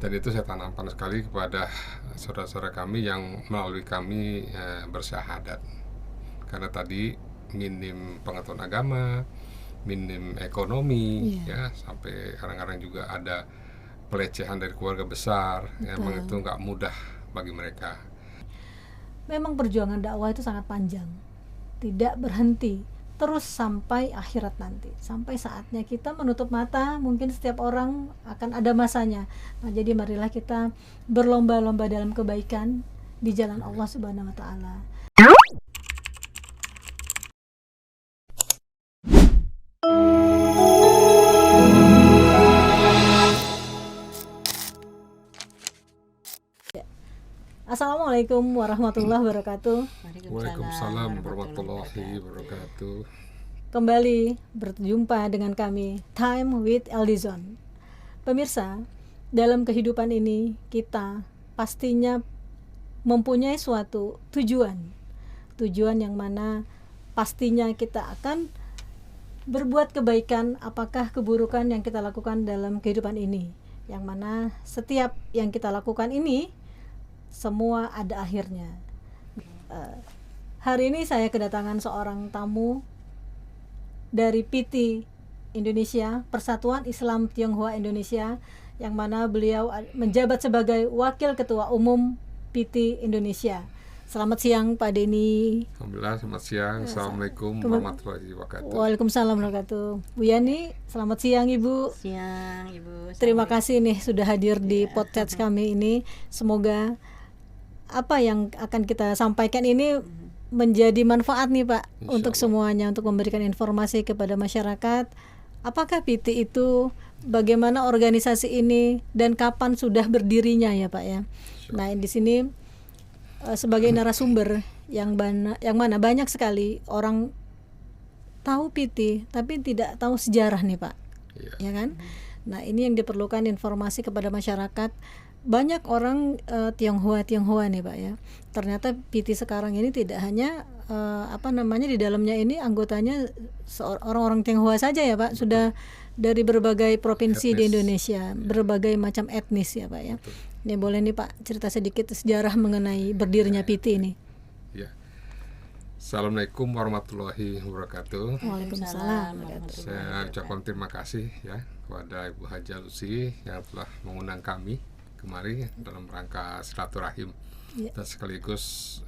Dan itu saya tanamkan sekali kepada saudara-saudara kami yang melalui kami bersyahadat. Karena tadi minim pengetahuan agama, minim ekonomi, Iya. sampai kadang-kadang juga ada pelecehan dari keluarga besar. Emang itu nggak mudah bagi mereka. Memang perjuangan dakwah itu sangat panjang, tidak berhenti, terus sampai akhirat nanti, sampai saatnya kita menutup mata. Mungkin setiap orang akan ada masanya. Nah, jadi marilah kita berlomba-lomba dalam kebaikan di jalan Allah Subhanahu wa taala. Assalamualaikum warahmatullahi wabarakatuh. Waalaikumsalam warahmatullahi wabarakatuh. Kembali berjumpa dengan kami Time with Eldizon. Pemirsa, dalam kehidupan ini kita pastinya mempunyai suatu tujuan yang mana pastinya kita akan berbuat kebaikan, apakah keburukan yang kita lakukan dalam kehidupan ini, yang mana setiap yang kita lakukan ini semua ada akhirnya. Hari ini saya kedatangan seorang tamu dari PT Indonesia, Persatuan Islam Tionghoa Indonesia, yang mana beliau menjabat sebagai Wakil Ketua Umum PT Indonesia. Selamat siang Pak Denny. Alhamdulillah, selamat siang. Assalamualaikum warahmatullahi wabarakatuh. Waalaikumsalam warahmatullahi wabarakatuh. Bu Yani, selamat siang Ibu. Siang Ibu. Terima kasih nih sudah hadir di podcast kami ini. Semoga apa yang akan kita sampaikan ini menjadi manfaat nih Pak, untuk semuanya, untuk memberikan informasi kepada masyarakat. Apakah PT itu, bagaimana organisasi ini, dan kapan sudah berdirinya ya Pak ya. Nah, di sini sebagai narasumber yang mana banyak sekali orang tahu PT tapi tidak tahu sejarah nih Pak. Ya kan? Nah, ini yang diperlukan informasi kepada masyarakat. Banyak orang Tionghoa nih Pak ya. Ternyata PT sekarang ini tidak hanya di dalamnya ini anggotanya orang-orang Tionghoa saja ya Pak. Sudah dari berbagai provinsi di Indonesia, berbagai macam etnis ya Pak ya. Ini boleh nih Pak cerita sedikit sejarah mengenai berdirinya PT ini. Ya. Assalamualaikum warahmatullahi wabarakatuh. Waalaikumsalam. Saya ucapkan terima kasih ya kepada Ibu Haja Lucy yang telah mengundang kami kemari dalam rangka silaturahim, dan sekaligus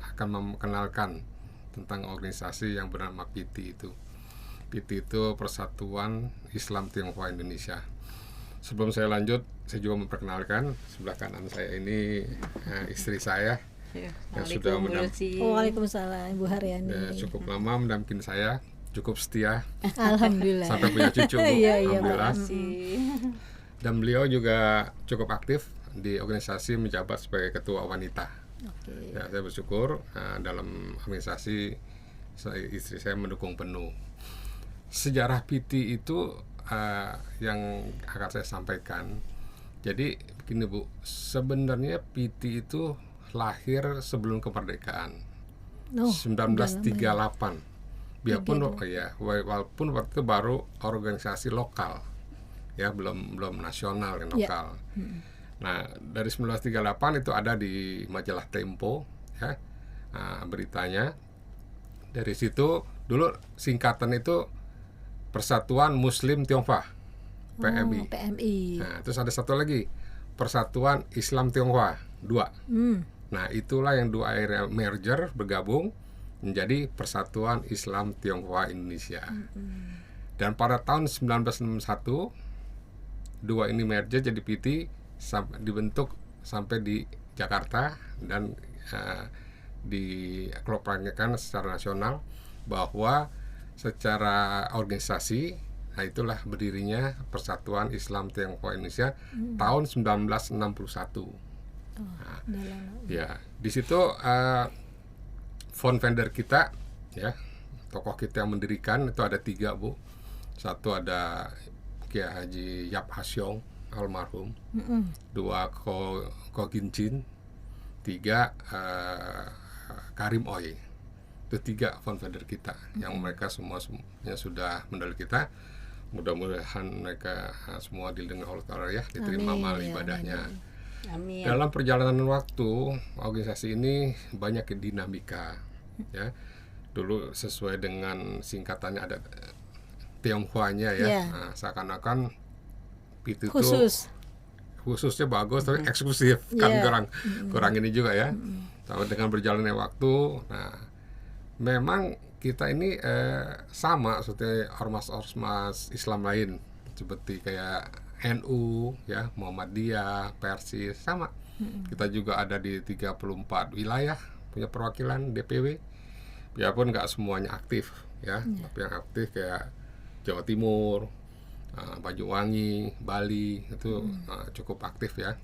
akan memperkenalkan tentang organisasi yang bernama PT itu. PT itu Persatuan Islam Tionghoa Indonesia. Sebelum saya lanjut, saya juga memperkenalkan sebelah kanan saya ini istri saya yang sudah Waalaikumsalam Ibu Haryani. Cukup lama mendampingi saya, cukup setia. Alhamdulillah. Sampai punya cucu. Alhamdulillah. Dan beliau juga cukup aktif di organisasi, menjabat sebagai ketua wanita. Ya, saya bersyukur dalam organisasi istri saya mendukung penuh. Sejarah PT itu yang akan saya sampaikan. Jadi begini Bu, sebenarnya PT itu lahir sebelum kemerdekaan, 1938. Walaupun waktu itu baru organisasi lokal. Ya, belum nasional dan lokal. Nah, dari 1938 itu ada di majalah Tempo ya, beritanya. Dari situ dulu singkatan itu Persatuan Muslim Tionghoa, PMI. Nah, terus ada satu lagi, Persatuan Islam Tionghoa, 2. Nah, itulah yang dua akhirnya merger, bergabung menjadi Persatuan Islam Tionghoa Indonesia. Dan pada tahun 1961 dua ini merger jadi PT, dibentuk sampai di Jakarta, dan dikelompokkan secara nasional bahwa secara organisasi, nah itulah berdirinya Persatuan Islam Tionghoa Indonesia tahun 1961. Nah, ya, di situ founder kita ya, tokoh kita yang mendirikan itu ada 3 Bu. Satu ada Kiai Haji Yap Hasyong almarhum, 2 Ko Ginchin, 3 Karim Oi. Itu 3 founder kita yang mereka semuanya sudah mendahului kita. Mudah-mudahan mereka semua didengar Allah Ta'ala ya, diterima amal ibadahnya. Amin. Dalam perjalanan waktu, organisasi ini banyak dinamika ya. Dulu sesuai dengan singkatannya ada Tionghoanya ya. Nah, seakan-akan itu khususnya bagus tapi eksklusif kan, kurang ini juga ya. Tapi dengan berjalannya waktu, nah memang kita ini sama seperti ormas-ormas Islam lain seperti kayak NU ya, Muhammadiyah, Persis sama. Kita juga ada di 34 wilayah punya perwakilan DPW. Biarpun nggak semuanya aktif ya, tapi yang aktif kayak Jawa Timur, Banyuwangi, Bali itu cukup aktif ya.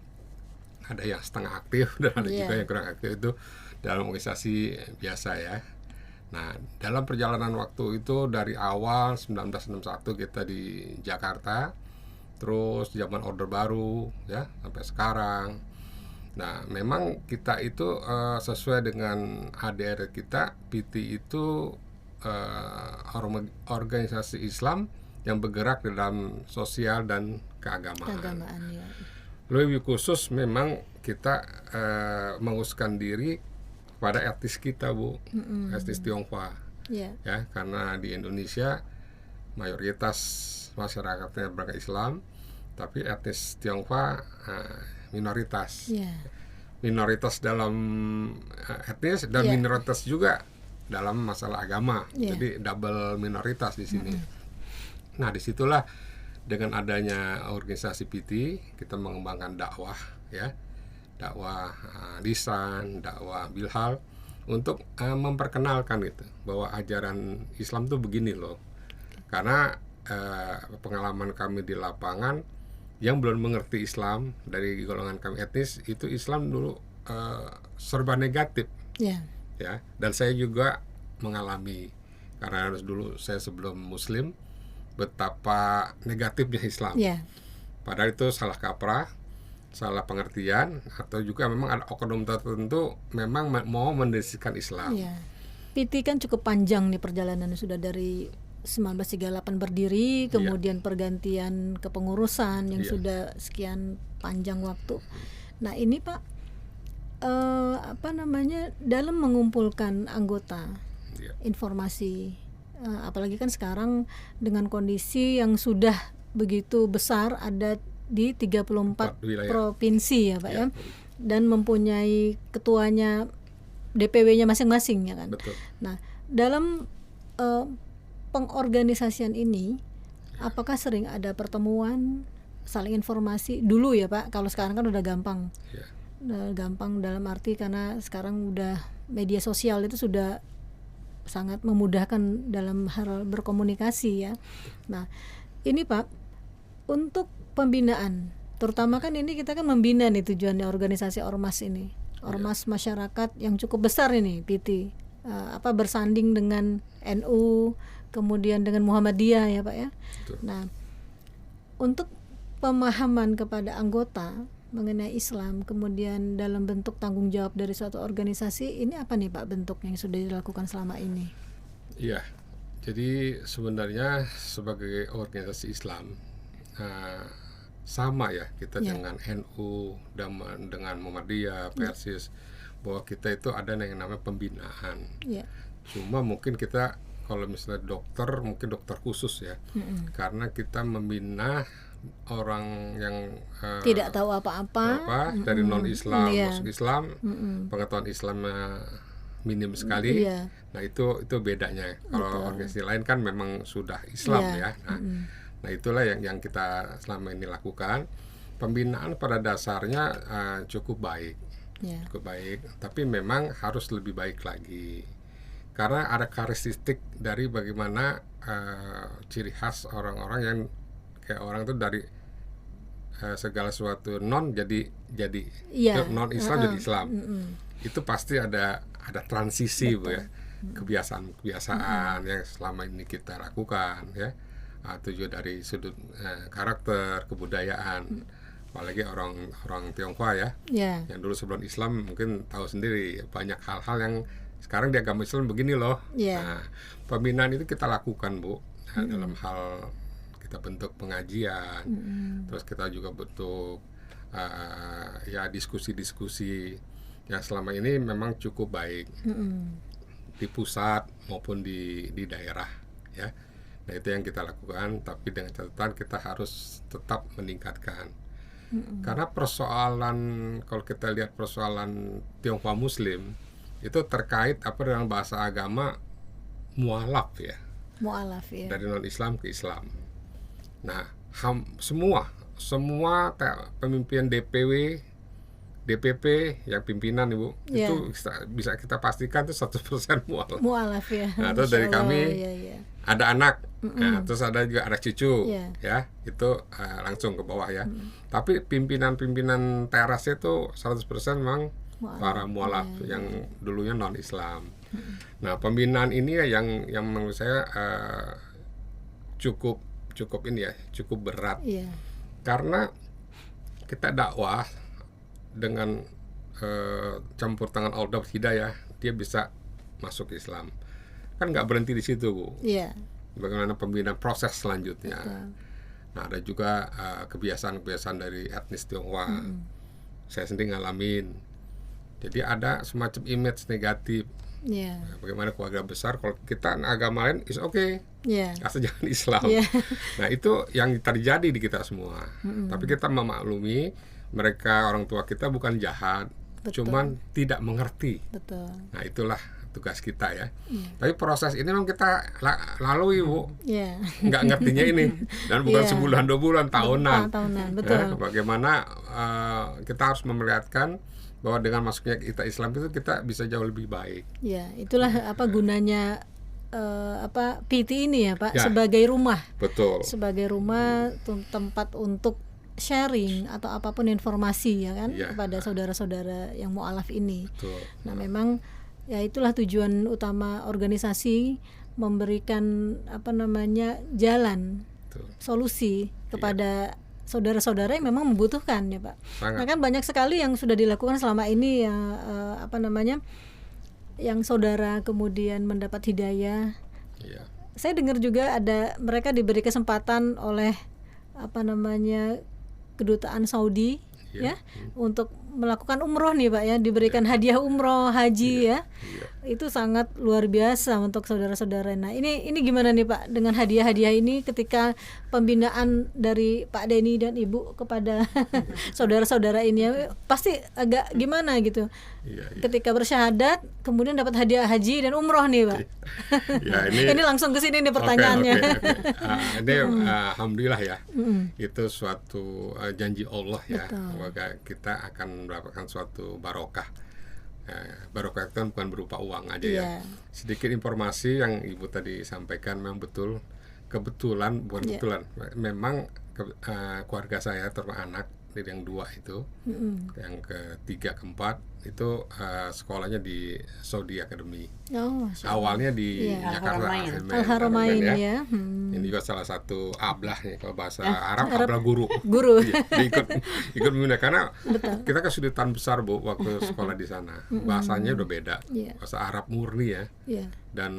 Ada yang setengah aktif dan ada juga yang kurang aktif, itu dalam organisasi biasa ya. Nah, dalam perjalanan waktu itu dari awal 1961 kita di Jakarta, terus zaman Orde Baru ya sampai sekarang. Nah, memang kita itu sesuai dengan ADR kita, PT itu organisasi Islam yang bergerak dalam sosial dan keagamaan ya. Lebih khusus memang kita menguruskan diri pada etnis kita, Bu, etnis Tionghoa ya, karena di Indonesia mayoritas masyarakatnya beragama Islam, tapi etnis Tionghoa minoritas. Minoritas dalam etnis dan minoritas juga dalam masalah agama. Jadi double minoritas di sini. Nah, disitulah dengan adanya organisasi PT kita mengembangkan dakwah ya, dakwah lisan, dakwah bilhal, untuk memperkenalkan itu bahwa ajaran Islam tuh begini loh. Karena pengalaman kami di lapangan yang belum mengerti Islam dari golongan kami etnis itu, Islam dulu serba negatif ya. Dan saya juga mengalami, karena dulu saya sebelum Muslim, betapa negatifnya Islam. Padahal itu salah kaprah, salah pengertian, atau juga memang ada oknum tertentu memang mau mendeskripsikan Islam. PT kan cukup panjang nih perjalanannya, sudah dari 1938 berdiri, kemudian pergantian kepengurusan yang sudah sekian panjang waktu. Nah, ini Pak, dalam mengumpulkan anggota, informasi, apalagi kan sekarang dengan kondisi yang sudah begitu besar, ada di 34 provinsi ya Pak ya, dan mempunyai ketuanya, DPW-nya masing-masing ya kan. Betul. Nah, dalam pengorganisasian ini, apakah sering ada pertemuan, saling informasi dulu ya Pak? Kalau sekarang kan udah gampang, gampang dalam arti karena sekarang udah media sosial itu sudah sangat memudahkan dalam hal berkomunikasi ya. Nah, ini Pak, untuk pembinaan, terutama kan ini kita kan membina nih tujuannya organisasi ormas ini, ormas masyarakat yang cukup besar ini PT, bersanding dengan NU, kemudian dengan Muhammadiyah ya Pak ya. Betul. Nah, untuk pemahaman kepada anggota mengenai Islam, kemudian dalam bentuk tanggung jawab dari suatu organisasi, ini apa nih Pak bentuk yang sudah dilakukan selama ini? Iya, jadi sebenarnya sebagai organisasi Islam sama ya kita dengan NU, dengan Muhammadiyah, Persis, bahwa kita itu ada yang namanya pembinaan. Cuma mungkin kita kalau misalnya dokter, mungkin dokter khusus ya, karena kita membina orang yang tidak tahu apa-apa dari non-Islam masuk Islam, pengetahuan Islamnya minim sekali. Nah itu bedanya. Kalau organisasi lain kan memang sudah Islam ya. Nah itulah yang kita selama ini lakukan. Pembinaan pada dasarnya cukup baik, cukup baik. Tapi memang harus lebih baik lagi, karena ada karakteristik dari bagaimana ciri khas orang-orang yang kayak orang itu dari segala sesuatu non jadi non Islam jadi Islam. Itu pasti ada transisi Bu ya, kebiasaan yang selama ini kita lakukan ya, tujuan dari sudut karakter, kebudayaan, apalagi orang Tionghoa ya, yang dulu sebelum Islam mungkin tahu sendiri banyak hal-hal yang sekarang di agama Islam begini loh. Nah, pembinaan itu kita lakukan Bu, dalam hal kita bentuk pengajian, terus kita juga bentuk ya diskusi-diskusi yang selama ini memang cukup baik di pusat maupun di daerah ya. Nah itu yang kita lakukan, tapi dengan catatan kita harus tetap meningkatkan. Karena persoalan, kalau kita lihat persoalan Tionghoa Muslim itu terkait apa dengan bahasa agama mualaf ya. Mualaf ya. Dari non-Islam ke Islam. Nah, semua pemimpin DPW, DPP yang pimpinan Ibu, itu bisa kita pastikan itu 100% mualaf. Mualaf ya. Nah, terus dari kami ada anak, nah, terus ada juga anak cucu, ya itu langsung ke bawah ya. Tapi pimpinan teras itu 100% memang para mualaf yang dulunya non-Islam. Nah, pembinaan ini ya yang menurut saya cukup ini ya, cukup berat. Karena kita dakwah dengan campur tangan Allah hidayah, dia bisa masuk Islam. Kan nggak berhenti di situ, Bu. Bagaimana pembinaan proses selanjutnya. Nah, ada juga kebiasaan-kebiasaan dari etnis Tionghoa. Saya sendiri ngalamin. Jadi ada semacam image negatif. Nah, bagaimana keluarga besar kalau kita agama lain is okay, asal jangan Islam. Nah itu yang terjadi di kita semua. Tapi kita memaklumi mereka, orang tua kita bukan jahat, cuman tidak mengerti. Nah itulah tugas kita ya. Tapi proses ini memang kita lalui, Bu. Nggak ngertinya ini, dan bukan sebulan 2 bulan, tahunan. Betul. Bagaimana kita harus memperlihatkan bahwa dengan masuknya kita Islam itu kita bisa jauh lebih baik. Ya, itulah apa gunanya PT ini ya Pak, sebagai rumah. Betul. Sebagai rumah, tempat untuk sharing atau apapun informasi ya kan, kepada saudara-saudara yang mualaf ini. Betul. Nah, memang ya itulah tujuan utama organisasi, memberikan jalan, solusi kepada saudara-saudara yang memang membutuhkan ya Pak. Nah kan banyak sekali yang sudah dilakukan selama ini ya, yang saudara kemudian mendapat hidayah. Saya dengar juga ada mereka diberi kesempatan oleh kedutaan Saudi untuk melakukan umroh nih Pak ya, diberikan hadiah umroh haji ya. Itu sangat luar biasa untuk saudara-saudara. Nah ini gimana nih Pak dengan hadiah-hadiah ini ketika pembinaan dari Pak Denny dan Ibu kepada saudara-saudara ini ya, pasti agak gimana gitu. Ketika bersyahadat kemudian dapat hadiah haji dan umroh nih Pak. Ini langsung ke sini nih pertanyaannya. Ini alhamdulillah ya. Itu suatu janji Allah ya. Semoga kita akan mendapatkan suatu barokah. Barokah itu kan bukan berupa uang aja ya. Sedikit informasi yang Ibu tadi sampaikan memang betul. Kebetulan memang keluarga saya termasuk anak yang 2 itu, yang ke-3 ke-4 itu sekolahnya di Saudi Academy. Awalnya di Jakarta Al-Haramain ya. Ini juga salah satu ablah nih kalau bahasa Arab ablah guru. Ikut membina karena kita kesulitan besar Bu waktu sekolah di sana. Bahasanya udah beda. Bahasa Arab murni ya. Dan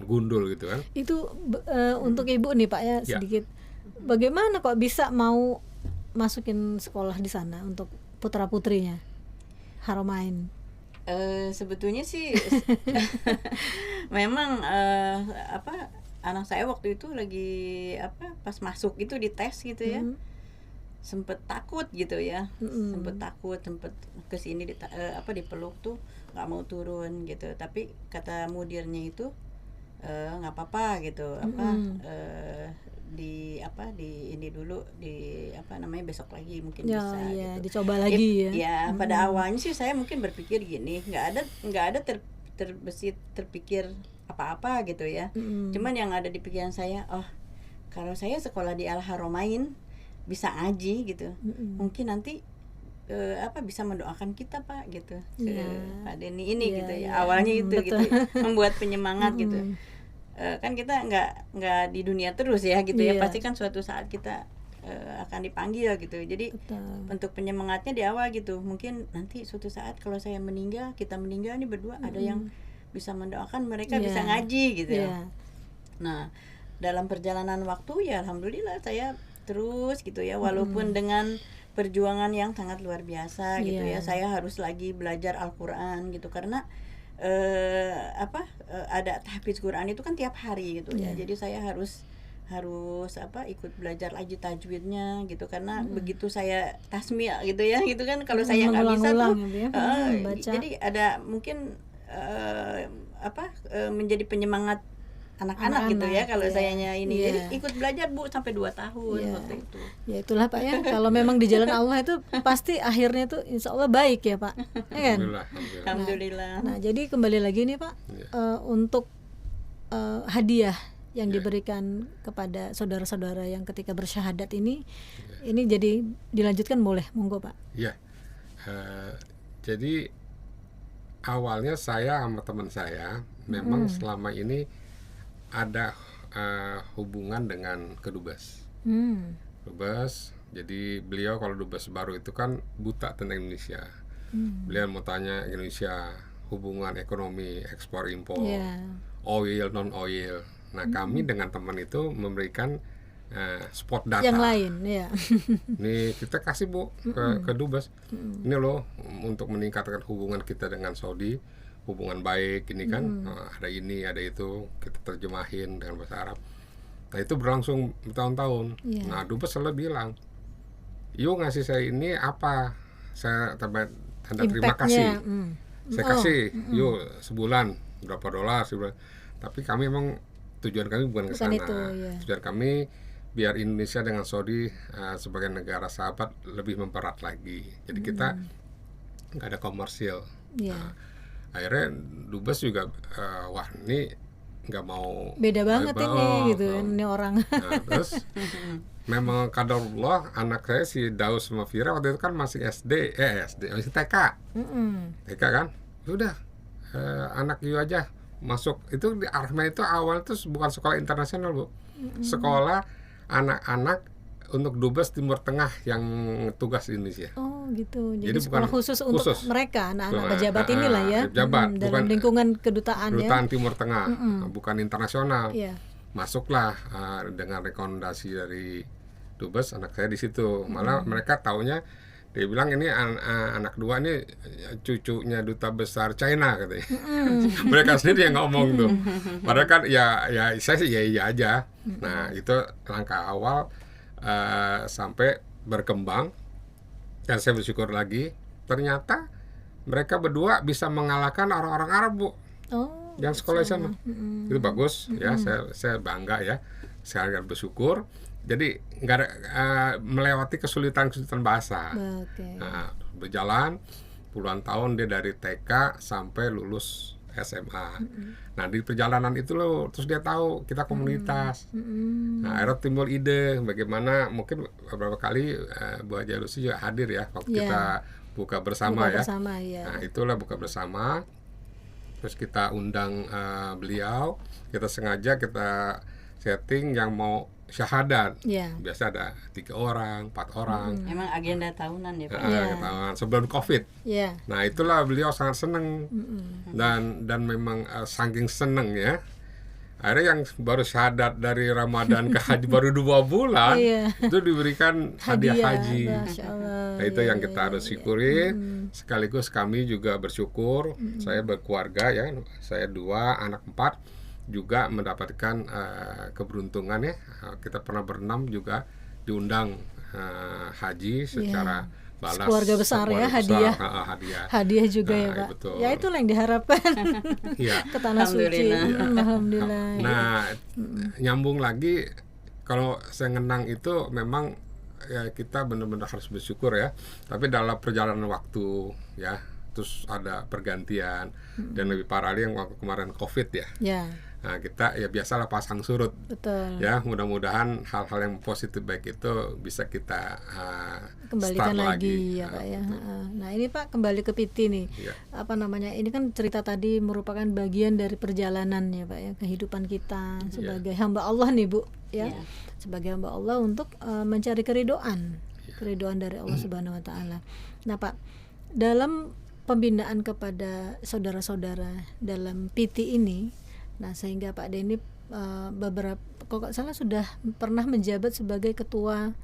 gundul gitu kan. Itu untuk Ibu nih Pak ya sedikit. Bagaimana kok bisa mau masukin sekolah di sana untuk putra-putrinya Haramain? Sebetulnya sih memang anak saya waktu itu lagi pas masuk itu di tes gitu ya, sempet takut gitu ya, sempet kesini dipeluk tuh nggak mau turun gitu, tapi kata mudirnya itu nggak apa-apa gitu, di ini dulu besok lagi mungkin bisa gitu. Dicoba lagi pada awalnya sih saya mungkin berpikir gini, nggak ada terpikir apa-apa gitu ya. Cuman yang ada di pikiran saya, kalau saya sekolah di Al-Haramain bisa ngaji gitu, mungkin nanti bisa mendoakan kita Pak gitu, Pak Denny ini gitu ya. Awalnya itu gitu membuat penyemangat gitu. Kan kita nggak di dunia terus ya gitu ya, pasti kan suatu saat kita akan dipanggil gitu. Jadi untuk penyemangatnya di awal gitu, mungkin nanti suatu saat kalau saya meninggal, kita meninggal nih berdua, ada yang bisa mendoakan mereka bisa ngaji gitu ya. Nah dalam perjalanan waktu ya alhamdulillah saya terus gitu ya, walaupun dengan perjuangan yang sangat luar biasa gitu ya. Saya harus lagi belajar Al-Qur'an gitu karena ada tahfiz Quran itu kan tiap hari gitu ya. Jadi saya harus ikut belajar lagi tajwidnya gitu, karena begitu saya tasmi' gitu ya gitu kan, kalau saya nggak bisa tuh baca. Jadi ada mungkin menjadi penyemangat anak-anak gitu ya kalau sayanya ini. Jadi ikut belajar Bu sampai 2 tahun waktu itu. Ya itulah Pak ya, kalau memang di jalan Allah itu pasti akhirnya tuh insya Allah baik ya Pak, ya kan? Alhamdulillah. Nah jadi kembali lagi nih Pak, untuk hadiah yang diberikan kepada saudara-saudara yang ketika bersyahadat ini jadi dilanjutkan, boleh, monggo Pak. Iya, jadi awalnya saya sama teman saya memang selama ini ada hubungan dengan Kedubes. Dubes, jadi beliau kalau Dubes baru itu kan buta tentang Indonesia. Beliau mau tanya Indonesia, hubungan ekonomi, ekspor impor, oil non oil. Nah kami dengan teman itu memberikan spot data yang lain, ya. Nih kita kasih Bu ke Dubes. Ini loh untuk meningkatkan hubungan kita dengan Saudi, hubungan baik ini kan, ada ini ada itu, kita terjemahin dengan bahasa Arab. Nah itu berlangsung bertahun-tahun. Nah Dubes selalu bilang, yuk ngasih saya ini apa, saya tanda terima kasih. Saya kasih yuk sebulan berapa dolar sebulan. Tapi kami memang tujuan kami bukan ke sana. Tujuan kami biar Indonesia dengan Saudi sebagai negara sahabat lebih mempererat lagi. Jadi kita nggak ada komersil. Akhirnya Dubes juga wah ini nggak mau, beda banget ini gitu kan, ini orang. Nah, terus memang kadarullah anak saya si Daus sama Fira waktu itu kan masih SD masih TK. TK kan sudah anak you aja masuk itu di Arahma itu awal itu bukan sekolah internasional Bu, sekolah anak-anak untuk Dubes Timur Tengah yang tugas di Indonesia. Oh gitu. Jadi sekolah khusus untuk mereka, anak-anak pejabat inilah ya. Pejabat, dalam bukan lingkungan kedutaan Timur Tengah, bukan internasional. Masuklah dengan rekomendasi dari Dubes, anak saya di situ. Malah mereka taunya dia bilang ini anak dua ini cucunya duta besar China katanya. Mereka sendiri yang ngomong tuh. Padahal kan ya saya sih iya aja. Nah itu langkah awal sampai berkembang, dan saya bersyukur lagi ternyata mereka berdua bisa mengalahkan orang-orang Arab Bu, yang sekolah di sana. Itu bagus ya, saya bangga ya, saya bersyukur. Jadi nggak ada melewati kesulitan bahasa. Nah, berjalan puluhan tahun dia dari TK sampai lulus SMA. Nah di perjalanan itu loh terus dia tahu kita komunitas. Nah akhirnya timbul ide bagaimana, mungkin beberapa kali Bu Haji Lucy juga hadir ya waktu kita buka bersama. Nah itulah buka bersama. Terus kita undang beliau, kita sengaja kita setting yang mau syahadat. Biasa ada 3 orang, 4 orang. Emang agenda tahunan ya Pak? Tahunan sebelum COVID. Nah itulah beliau sangat senang. Dan memang saking senang ya, akhirnya yang baru syahadat dari Ramadan ke haji baru 2 bulan itu diberikan hadiah haji. Nah itu yang kita harus syukuri. Sekaligus kami juga bersyukur, saya berkeluarga ya, saya 2 anak 4 juga mendapatkan keberuntungan ya. Kita pernah berenam juga diundang haji secara balas. Keluarga besar ya, hadiah juga ya Pak. Betul. Ya itulah yang diharapkan ke tanah suci. Alhamdulillah. Nah nyambung lagi, kalau saya ngenang itu memang ya kita benar-benar harus bersyukur ya. Tapi dalam perjalanan waktu ya, terus ada pergantian dan lebih parah lagi yang waktu kemarin COVID ya. Nah kita ya biasalah pasang surut. Betul. Ya mudah-mudahan hal-hal yang positif baik itu bisa kita kembalikan lagi ya Pak ya. Nah ini Pak kembali ke Piti nih. Apa namanya, ini kan cerita tadi merupakan bagian dari perjalanan ya Pak ya, kehidupan kita sebagai hamba Allah nih Bu ya. Sebagai hamba Allah untuk mencari keridoan dari Allah Subhanahu Wa Taala. Nah Pak, dalam pembinaan kepada saudara-saudara dalam Piti ini, nah sehingga Pak Denny beberapa, kalau nggak salah sudah pernah menjabat sebagai ketua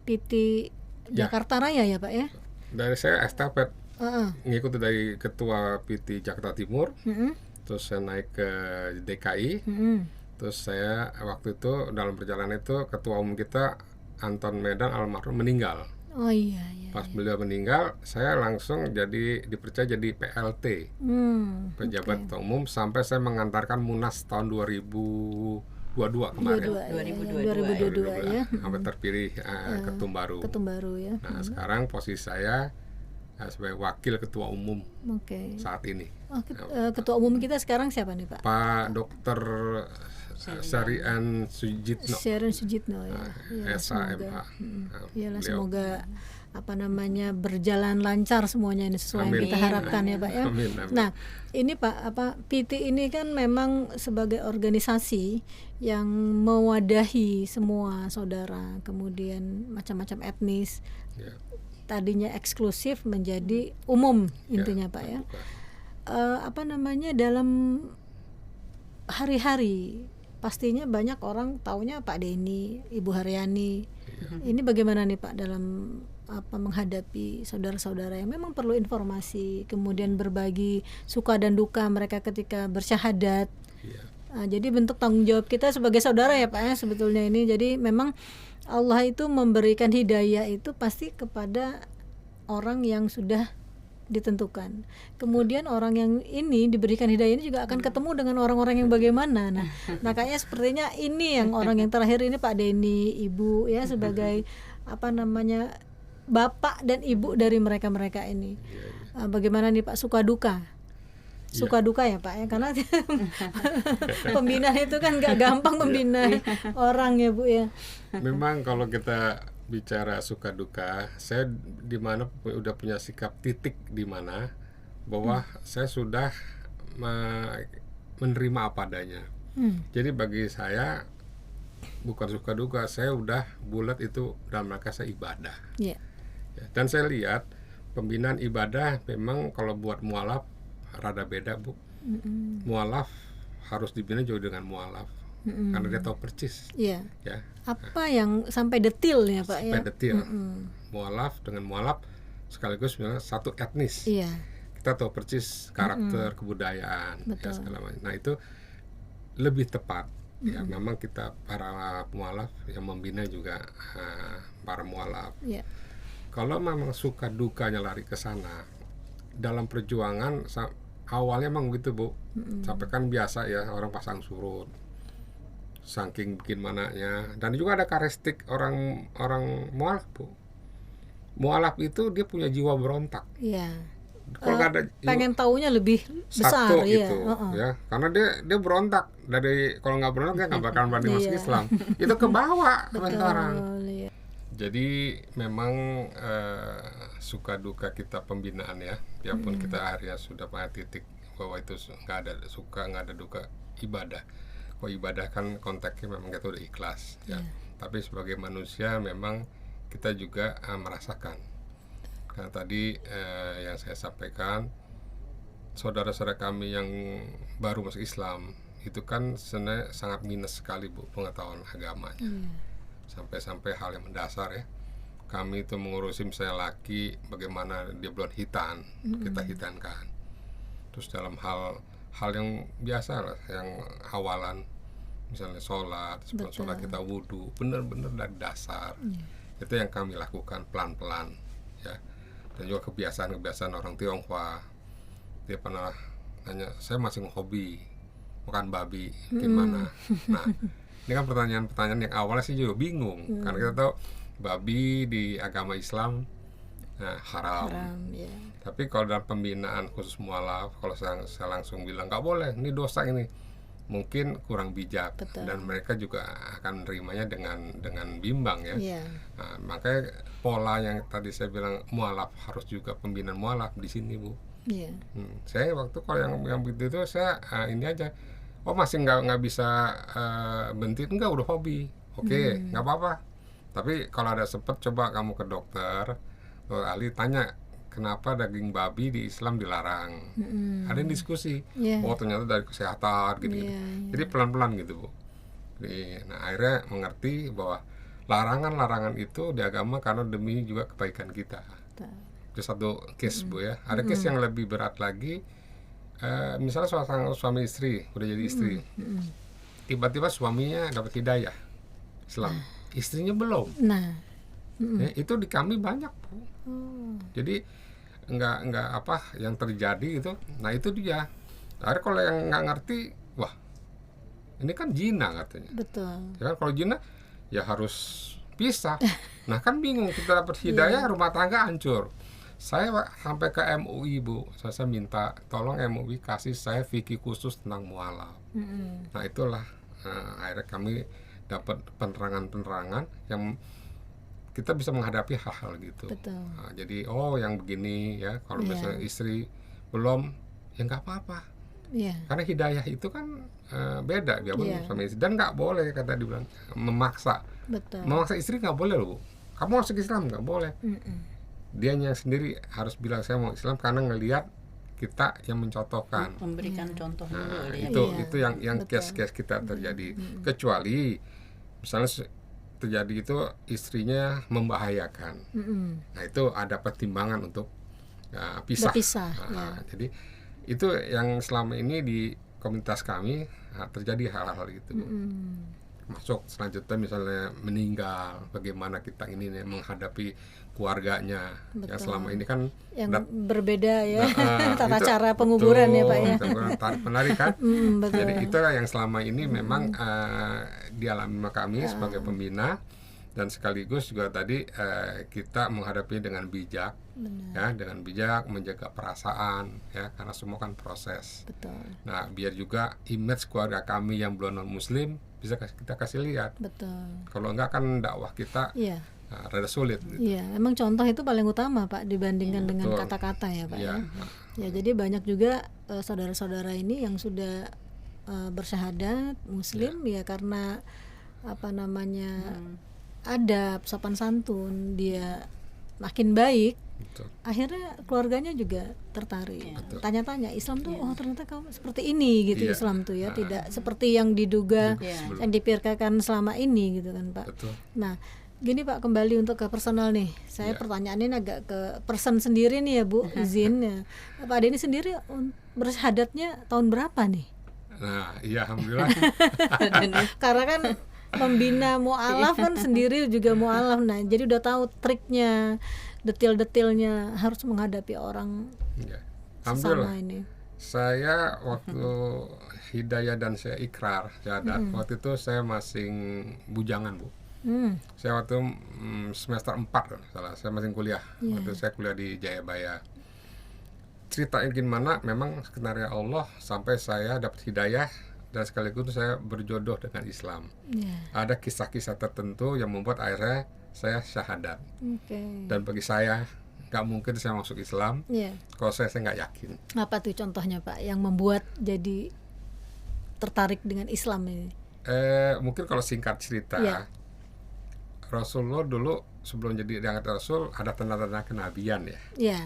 PT Ya. Jakarta Raya ya Pak ya? Dari saya estafet Heeh. ngikuti dari ketua PT Jakarta Timur, Mm-mm. terus saya naik ke DKI, Mm-mm. terus saya waktu itu dalam perjalanan itu ketua umum kita Anton Medan almarhum meninggal. Oh iya iya. Pas beliau meninggal, saya langsung dipercaya jadi PLT, pejabat ketua umum, sampai saya mengantarkan Munas tahun 2022 kemarin. 2022 ya. Sampai terpilih ketum baru. Ketum baru ya. Nah, sekarang posisi saya sebagai wakil ketua umum Oke. saat ini. Oh, ketua umum kita sekarang siapa nih Pak? Pak Dr. Sarian Sujitno, Sharon Sujitno ya. Iyalah, SAMA. Iyalah, Beliau. semoga berjalan lancar semuanya ini sesuai yang Amin. kita harapkan ya Pak ya. Amin, amin. Nah, ini Pak, PT ini kan memang sebagai organisasi yang mewadahi semua saudara, kemudian macam-macam etnis. Ya. Tadinya eksklusif menjadi umum intinya Ya, Pak ya. terbuka. Dalam hari-hari pastinya banyak orang taunya Pak Denny, Ibu Haryani. Ini bagaimana nih Pak dalam menghadapi saudara-saudara yang memang perlu informasi, kemudian berbagi suka dan duka mereka ketika bersyahadat. Iya. Jadi bentuk tanggung jawab kita sebagai saudara ya Pak ya sebetulnya ini. Jadi memang Allah itu memberikan hidayah itu pasti kepada orang yang sudah ditentukan. Kemudian orang yang ini diberikan hidayah ini juga akan ketemu dengan orang-orang yang bagaimana. Nah, makanya sepertinya ini yang orang yang terakhir ini Pak Denny, Ibu ya sebagai bapak dan ibu dari mereka-mereka ini. Bagaimana nih Pak suka duka? Suka duka ya Pak ya, karena pembinaan itu kan nggak gampang membina orang ya Bu ya. Memang kalau kita bicara suka duka, saya di mana udah punya sikap titik di mana bahwa saya sudah menerima apa adanya. Jadi bagi saya bukan suka duka, saya udah bulat itu dalam rangka saya ibadah. Yeah. Ya, dan saya lihat pembinaan ibadah memang kalau buat mualaf rada beda Bu. Mualaf harus dibina jauh dengan mualaf. Karena dia tahu persis. Iya. Ya. Apa yang sampai detil ya Pak ya? Sampai detil. Mualaf dengan mualaf sekaligus satu etnis. Iya. Kita tahu persis karakter, kebudayaan, ya, segala macam. Nah itu lebih tepat. Ya memang kita para mualaf yang membina juga para mualaf. Iya. Kalau memang suka dukanya lari ke sana, dalam perjuangan awalnya memang begitu Bu. Sampai kan biasa ya orang pasang surut. Saking bikin mananya, dan juga ada karakteristik orang mualaf Bu. Mualaf itu dia punya jiwa berontak. Iya. Kalau nggak ada pengen taunya lebih besar satu ya. gitu, ya, karena dia berontak dari kalau nggak berontak dia nggak bakal berani masuk Islam. Itu ke bawah sampai sekarang. Iya. Jadi memang suka duka kita pembinaan ya, biarpun kita akhirnya sudah pada titik bahwa itu nggak ada suka nggak ada duka ibadah. Kalau ibadah kan konteksnya memang kita udah ikhlas ya. Tapi sebagai manusia memang kita juga merasakan. Karena tadi yang saya sampaikan saudara-saudara kami yang baru masuk Islam itu kan sebenarnya sangat minus sekali Bu pengetahuan agamanya. Sampai-sampai hal yang mendasar ya. Kami itu mengurusi misalnya laki bagaimana dia belum hitan, kita hitankan. Terus dalam hal yang biasa lah, yang awalan misalnya sholat, sebelum sholat kita wudhu, benar-benar dari dasar. Itu yang kami lakukan pelan-pelan ya. Dan juga kebiasaan orang Tionghoa, dia pernah nanya, saya masih hobi makan babi gimana. Nah ini kan pertanyaan-pertanyaan yang awalnya sih juga bingung, karena kita tahu babi di agama Islam haram. Ya. Tapi kalau dalam pembinaan khusus mualaf, kalau saya langsung bilang nggak boleh, ini dosa ini, mungkin kurang bijak. Betul. Dan mereka juga akan menerimanya dengan bimbang ya. Yeah. Nah, makanya pola yang tadi saya bilang mualaf harus juga pembinaan mualaf di sini Bu. Yeah. Saya waktu kalau yang begitu itu saya ini aja, masih nggak bisa bentin, enggak udah hobi, oke, nggak apa-apa. Tapi kalau ada sempat coba kamu ke dokter ahli tanya kenapa daging babi di Islam dilarang. Ada yang diskusi. Oh ternyata dari kesehatan gitu. Jadi pelan-pelan gitu Bu. Nah, akhirnya mengerti bahwa larangan-larangan itu di agama karena demi juga kebaikan kita. Itu satu case Bu ya. Ada case yang lebih berat lagi, misalnya suami istri udah jadi istri, tiba-tiba suaminya dapat hidayah Islam, istrinya belum. Nah, Ya, itu di kami banyak Bu. Jadi nggak apa yang terjadi itu. Nah itu dia. Akhirnya kalau yang nggak ngerti, wah ini kan zina katanya. betul. Ya kan kalau zina ya harus pisah. Nah kan bingung, kita dapat hidayah rumah tangga hancur. Saya sampai ke MUI Bu, saya minta tolong MUI kasih saya fikih khusus tentang mualaf. Nah itulah akhirnya kami dapat penerangan-penerangan yang kita bisa menghadapi hal-hal gitu. Betul. Nah, jadi yang begini ya, kalau Iya. misalnya istri belum, ya nggak apa-apa. Iya. Karena hidayah itu kan beda biarpun Iya. suami istri, dan nggak boleh kata dibilang memaksa. Betul. Memaksa istri nggak boleh loh Bu. Kamu masuk Islam nggak boleh. Dianya sendiri harus bilang saya mau Islam karena ngelihat kita yang mencontohkan. Memberikan contoh dulu Nah, ya. itu yang betul. case-case kita terjadi. Kecuali misalnya terjadi itu istrinya membahayakan. Nah itu ada pertimbangan untuk pisah. Berpisah, Nah, jadi itu yang selama ini di komunitas kami terjadi hal-hal itu. Masuk selanjutnya misalnya meninggal, bagaimana kita ini nih menghadapi keluarganya. Ya selama ini kan Yang berbeda ya tata itu, cara penguburan ya Pak ya. Tarik menarik kan. Betul. Jadi itulah yang selama ini memang dialami sama kami sebagai pembina, dan sekaligus juga tadi kita menghadapi dengan bijak. Ya, dengan bijak menjaga perasaan ya, karena semua kan proses. Betul. Nah biar juga image keluarga kami yang belum non muslim bisa kita kasih lihat. Betul. Kalau enggak kan dakwah kita Iya. rada sulit gitu. Iya, emang contoh itu paling utama Pak dibandingkan dengan betul. kata-kata ya Pak Iya. ya. Ya jadi banyak juga saudara-saudara ini yang sudah bersyahadat muslim ya karena apa namanya adab sopan santun dia makin baik. Betul. Akhirnya keluarganya juga tertarik. Tanya-tanya Islam tuh oh ternyata kamu seperti ini gitu. Iya. Islam tuh ya tidak seperti yang diduga Iya. yang dipikirkan selama ini gitu kan Pak. Betul. Nah gini Pak, kembali untuk ke personal nih. Saya pertanyaan ini agak ke person sendiri nih ya Bu, izin ya. Pak Denny sendiri bersyahadatnya tahun berapa nih? Nah iya alhamdulillah. Karena kan membina mu'alaf kan sendiri juga mu'alaf. Nah jadi udah tahu triknya, detail-detailnya harus menghadapi orang Ya. sesama Alhamdulillah. ini. Saya waktu hidayah dan saya ikrar syahadat, waktu itu saya masih bujangan Bu. Saya waktu semester 4 kan, saya masih kuliah. Waktu saya kuliah di Jayabaya. Ceritanya gimana? Memang skenario Allah sampai saya dapat hidayah dan sekaligus saya berjodoh dengan Islam. Ada kisah-kisah tertentu yang membuat akhirnya saya syahadat. Dan bagi saya nggak mungkin saya masuk Islam kalau saya nggak yakin. Apa tuh contohnya Pak yang membuat jadi tertarik dengan Islam ini? Mungkin kalau singkat cerita, Rasulullah dulu sebelum jadi diangkat Rasul ada tanda-tanda kenabian ya. Iya.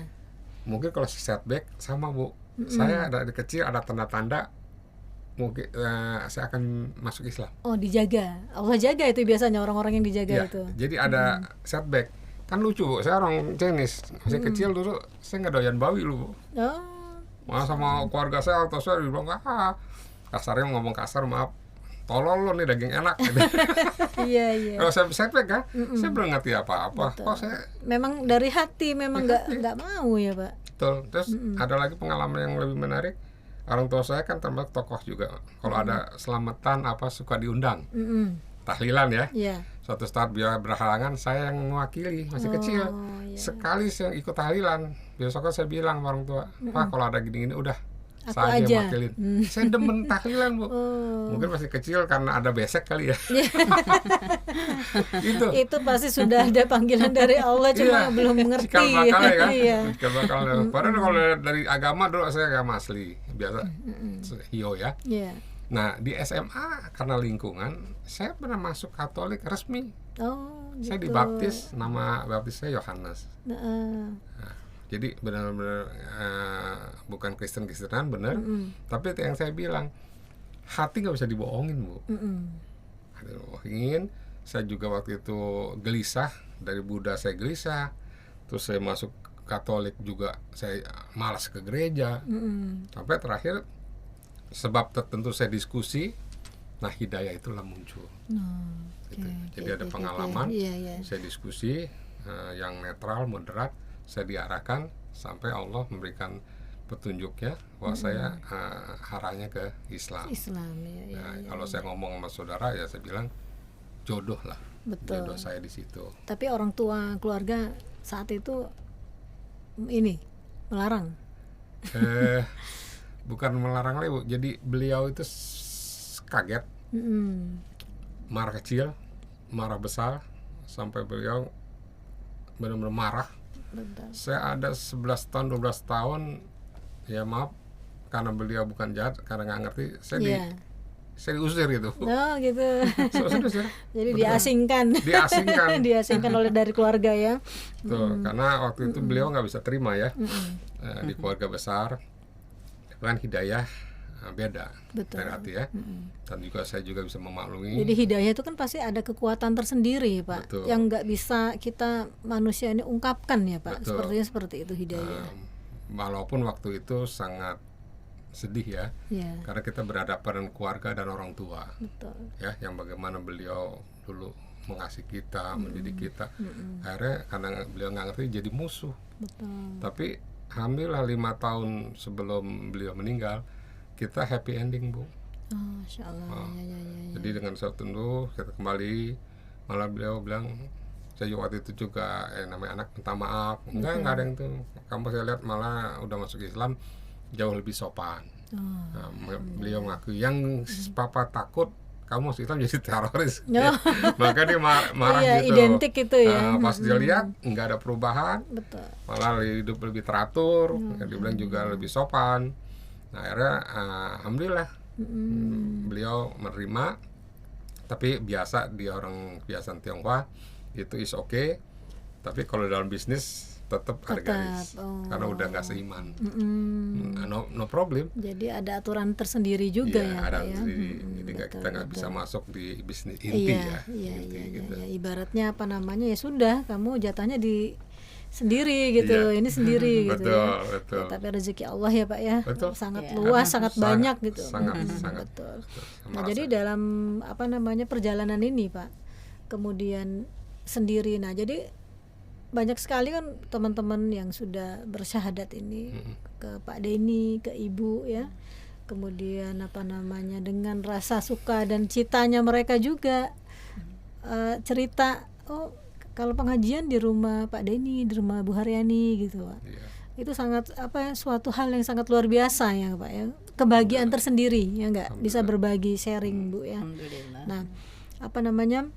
Mungkin kalau setback sama Bu, saya dari kecil ada tanda-tanda mungkin saya akan masuk Islam. Oh dijaga, Allah jaga itu biasanya orang-orang yang dijaga Ya, itu. jadi ada setback. Kan lucu Bu, saya orang Chinese, masih kecil dulu saya nggak doyan bawi lu Bu. Oh, Malah sama keluarga saya atau saya dibilang kasarnya ngomong kasar maaf, tolol lo nih daging enak. iya. Kalau saya setback kan, saya belum ngerti apa-apa. Kok saya Memang dari hati, memang nggak mau ya Pak. betul. Terus ada lagi pengalaman yang lebih menarik. Orang tua saya kan termasuk tokoh juga. Kalau ada selamatan apa suka diundang. Tahlilan ya. Iya. Suatu saat biar berhalangan saya yang mewakili, masih kecil. iya. Sekali saya ikut tahlilan, besoknya saya bilang sama orang tua, Pak kalau ada gini-gini udah Aku saya aja. wakilin. Saya demen tahlilan Bu. Mungkin masih kecil karena ada besek kali ya. Itu pasti sudah ada panggilan dari Allah cuma Iya, belum mengerti. cikal bakalnya kan. Iya. Cikal bakalnya. Padahal kalau dari agama dulu saya agama asli, biasa hio ya. Iya. Nah di SMA karena lingkungan saya pernah masuk Katolik resmi. Oh, Saya gitu. dibaptis, nama baptis saya Yohanes. Nah, Jadi benar-benar bukan Kristen-Kristenan benar. Tapi yang saya bilang hati nggak bisa dibohongin Bu. Saya juga waktu itu gelisah, dari Buddha saya gelisah, terus saya masuk Katolik juga saya malas ke gereja. Sampai terakhir sebab tertentu saya diskusi, nah hidayah itulah muncul. Gitu. Jadi ada pengalaman, saya diskusi yang netral, moderat, saya diarahkan sampai Allah memberikan petunjuknya bahwa saya arahnya ke Islam. Kalau saya ngomong sama saudara ya saya bilang jodoh lah. Betul. Jodoh saya di situ. Tapi orang tua keluarga saat itu ini melarang. Bukan melarang lagi, Bu. Jadi beliau itu kaget, marah kecil, marah besar, sampai beliau benar-benar marah. Betul. Saya ada 11 tahun, 12 tahun, ya maaf, karena beliau bukan jahat, karena nggak ngerti, saya diusir gitu. Oh gitu. Serius ya. Jadi diasingkan. Diasingkan oleh dari keluarga ya. Tuh, karena waktu itu beliau nggak bisa terima ya, di keluarga besar, kan hidayah beda. Betul. Berarti ya. Dan juga saya juga bisa memaklumi. Jadi hidayah itu kan pasti ada kekuatan tersendiri, Pak. Betul. Yang nggak bisa kita manusia ini ungkapkan ya, Pak. Betul. Sepertinya seperti itu hidayah. Walaupun waktu itu sangat sedih ya, karena kita berhadapan dengan keluarga dan orang tua. Betul. Ya, yang bagaimana beliau dulu mengasihi kita, mendidik kita. Akhirnya karena beliau nggak ngerti jadi musuh. Betul. Tapi alhamdulillah 5 tahun sebelum beliau meninggal, kita happy ending, Bu. Oh, Masya Allah. Ya. Jadi dengan suatu tentu kita kembali, malah beliau bilang, saya waktu itu juga namanya anak minta maaf. Enggak ada yang tuh. Kamu saya lihat malah udah masuk Islam jauh lebih sopan. Nah, beliau mengaku yang papa takut kamu masuk Islam jadi teroris. Ya. Maka dia marah gitu. Identik itu ya. Pas dia lihat nggak ada perubahan, Betul. malah hidup lebih teratur, dia bilang juga lebih sopan. Nah, akhirnya alhamdulillah beliau menerima. Tapi biasa dia orang kebiasaan Tionghoa itu is okay. Tapi kalau dalam bisnis tetap ada garis, karena udah nggak seiman. No problem. Jadi ada aturan tersendiri juga ya, ada Pak ya. Jadi kita nggak bisa masuk di bisnis inti gitu. Ibaratnya apa namanya ya sudah, kamu jatahnya di sendiri gitu, ini sendiri gitu ya. Betul. Tapi rezeki Allah ya Pak ya, betul. sangat luas, sangat banyak gitu. Sangat. Betul. Nah jadi dalam apa namanya perjalanan ini Pak, kemudian sendiri. Nah jadi banyak sekali kan teman-teman yang sudah bersyahadat ini, ke Pak Denny, ke Ibu ya, kemudian apa namanya dengan rasa suka dan citanya mereka juga cerita, oh kalau pengajian di rumah Pak Denny, di rumah Bu Haryani gitu Pak. Itu sangat suatu hal yang sangat luar biasa ya Pak ya, kebahagiaan tersendiri ya nggak, bisa berbagi sharing Bu ya. Nah apa namanya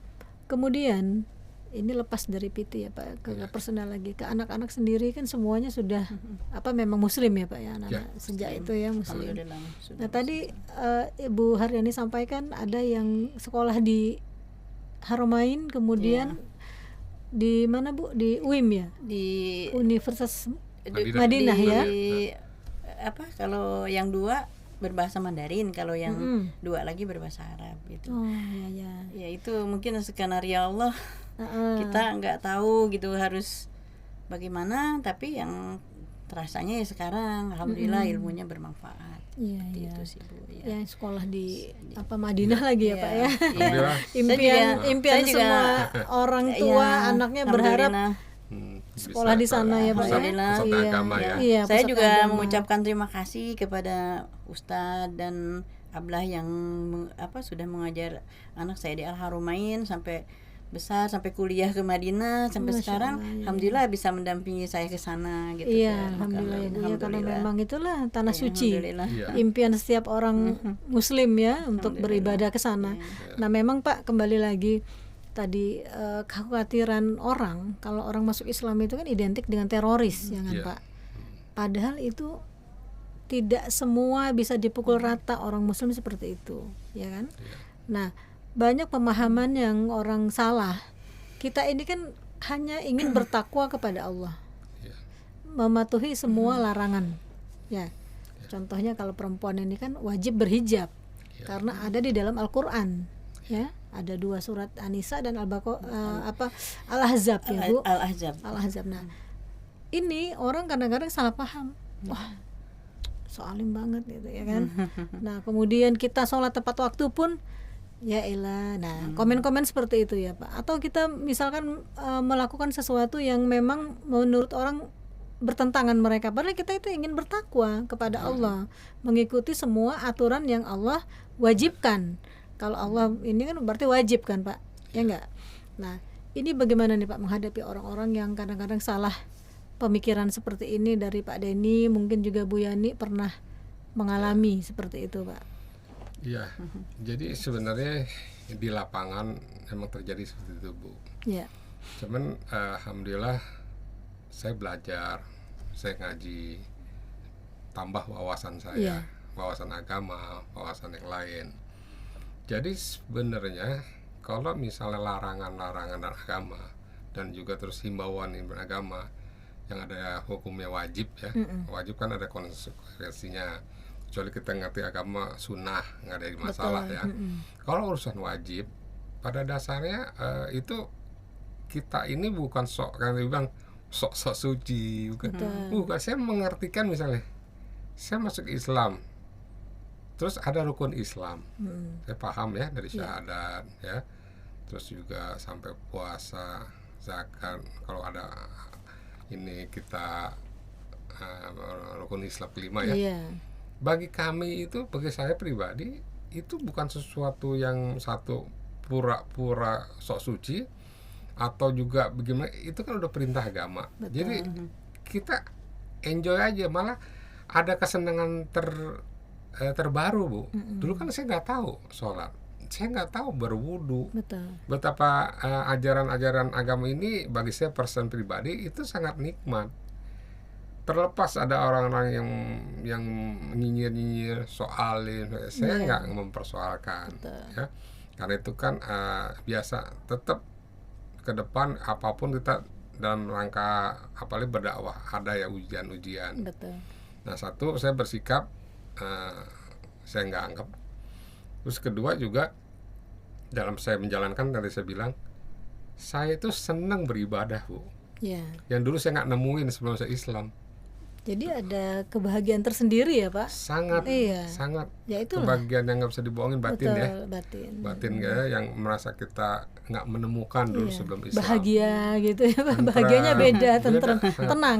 kemudian ini lepas dari PT ya Pak, ke personal lagi, ke anak-anak sendiri kan semuanya sudah memang muslim ya Pak ya, anak-anak sejak itu ya muslim. Nah tadi Ibu Haryani sampaikan ada yang sekolah di Haromain, kemudian di mana Bu, di UIM ya, di Universitas Madinah ya. Kalau yang 2 berbahasa Mandarin, kalau yang 2 lagi berbahasa Arab gitu. Ya itu mungkin skenario Allah. Kita nggak tahu gitu harus bagaimana, tapi yang terasanya ya sekarang alhamdulillah ilmunya bermanfaat. Itu sih Bu ya. Yang sekolah di Madinah lagi ya Pak ya. Impian saya semua orang tua anaknya berharap sekolah di sana ya Pak ya. Saya juga mengucapkan terima kasih kepada Ustadz dan Ablah yang sudah mengajar anak saya di Al Haromain sampai besar, sampai kuliah ke Madinah, sampai sekarang alhamdulillah bisa mendampingi saya ke sana gitu. Alhamdulillah. Karena memang itulah tanah suci. Impian setiap orang muslim ya untuk beribadah ke sana. Nah, memang Pak kembali lagi tadi kekhawatiran orang kalau orang masuk Islam itu kan identik dengan teroris ya kan Pak. Padahal itu tidak semua bisa dipukul rata orang muslim seperti itu, ya kan? Nah, banyak pemahaman yang orang salah. Kita ini kan hanya ingin bertakwa kepada Allah, mematuhi semua larangan. Ya, contohnya kalau perempuan ini kan wajib berhijab karena ada di dalam Al-Quran. Ya, ada 2 surat An-Nisa dan Al-Ahzab ya Bu. Al-Ahzab. Al-Ahzab. Nah, ini orang kadang-kadang salah paham. Wah, soalim banget gitu ya kan. Nah, kemudian kita sholat tepat waktu pun ya elah. Nah, komen-komen seperti itu ya Pak. Atau kita misalkan melakukan sesuatu yang memang menurut orang bertentangan mereka, padahal kita itu ingin bertakwa kepada Allah, mengikuti semua aturan yang Allah wajibkan. Kalau Allah ini kan berarti wajib kan Pak, ya enggak? Nah, ini bagaimana nih Pak menghadapi orang-orang yang kadang-kadang salah pemikiran seperti ini dari Pak Denny, mungkin juga Bu Yani pernah mengalami seperti itu Pak. Iya, jadi sebenarnya di lapangan memang terjadi seperti itu Bu. Iya. Cuman alhamdulillah saya belajar, saya ngaji, tambah wawasan saya, wawasan agama, wawasan yang lain. Jadi sebenarnya kalau misalnya larangan-larangan agama dan juga terus himbauan agama yang ada hukumnya wajib ya, wajib kan ada konsekuensinya. Kecuali kita ngerti agama sunnah, nggak ada masalah. Betul. Ya. Kalau urusan wajib, pada dasarnya itu kita ini bukan sok kan bilang sok suci, bukan. Saya mengartikan misalnya, saya masuk Islam, terus ada rukun Islam, saya paham ya dari syahadat ya, terus juga sampai puasa, zakat, kalau ada ini kita rukun Islam kelima ya. Bagi kami itu, bagi saya pribadi itu bukan sesuatu yang satu pura-pura sok suci atau juga bagaimana, itu kan udah perintah agama. Betul. Jadi kita enjoy aja, malah ada kesenangan terbaru Bu. Dulu kan saya nggak tahu sholat, saya nggak tahu berwudu. Betul. Betapa ajaran-ajaran agama ini bagi saya person pribadi itu sangat nikmat. Terlepas ada orang-orang yang nyinyir soalin, saya nggak mempersoalkan. Ya. Karena itu kan biasa, tetap ke depan apapun kita dalam rangka apalagi berdakwah ada ya ujian-ujian. Betul. Nah, satu, saya bersikap saya nggak anggap. Terus kedua juga dalam saya menjalankan, tadi saya bilang saya itu senang beribadah Bu. Yang dulu saya nggak nemuin sebelum saya Islam. Jadi ada kebahagiaan tersendiri ya Pak? Sangat, sangat. Ya, kebahagiaan yang nggak bisa dibohongin, batin. Betul, ya. Batin ya, yang merasa kita nggak menemukan dulu sebelum Islam. Bahagia gitu ya, bahagianya beda, tenang,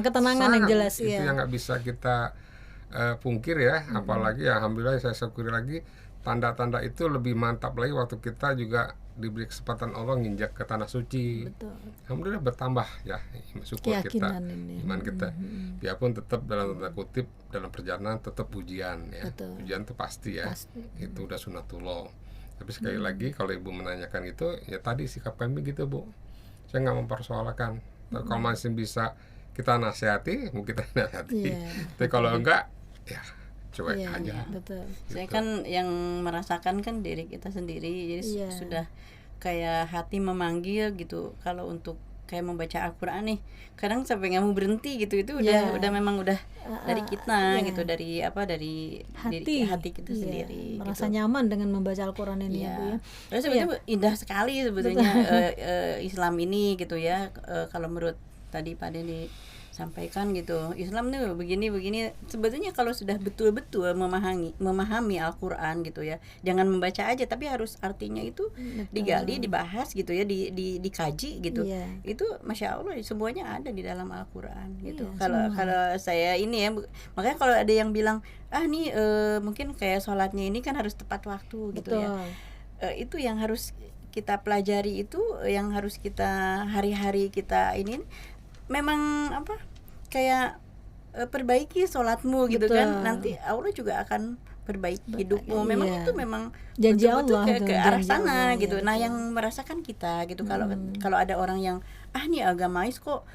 ketenangan sangat, yang jelas. Itu yang nggak bisa kita pungkir ya, apalagi ya, alhamdulillah saya syukuri lagi tanda-tanda itu lebih mantap lagi waktu kita juga diberi kesempatan Allah nginjak ke tanah suci. Betul. Alhamdulillah bertambah ya syukur kita, iman kita. Biarpun tetap dalam tanda kutip dalam perjalanan tetap ujian ya. Betul. Ujian itu pasti ya. Itu udah sunatullah. Tapi sekali lagi kalau Ibu menanyakan itu, ya tadi sikap kami gitu Bu. Saya nggak mempersoalkan. Kalau masih bisa kita nasihati, mungkin kita nasihati. Tapi kalau enggak, ya cuek aja. Betul. Gitu. Saya kan yang merasakan kan diri kita sendiri, jadi sudah kayak hati memanggil gitu. Kalau untuk kayak membaca Al-Quran nih, kadang sampai nggak mau berhenti gitu, itu udah memang udah dari kita gitu, dari hati kita sendiri. Merasa gitu. Nyaman dengan membaca Al-Quran ini ya Bu ya. Terus sebetulnya indah sekali sebetulnya Islam ini gitu ya. Kalau menurut tadi Pak Denny sampaikan gitu, Islam tuh begini sebetulnya kalau sudah betul-betul memahami Al-Quran gitu ya, jangan membaca aja tapi harus artinya itu digali, dibahas gitu ya, dikaji gitu. Itu Masya Allah semuanya ada di dalam Al-Quran gitu. Kalau saya ini ya, makanya kalau ada yang bilang nih mungkin kayak sholatnya ini kan harus tepat waktu gitu ya, itu yang harus kita pelajari, itu yang harus kita hari-hari kita ini memang kayak perbaiki sholatmu gitu. Betul. Kan nanti Allah juga akan perbaiki hidupmu. Memang itu memang janji Allah ke arah sana gitu. Nah, yang merasakan kita gitu. Kalau ada orang yang nih agamais kok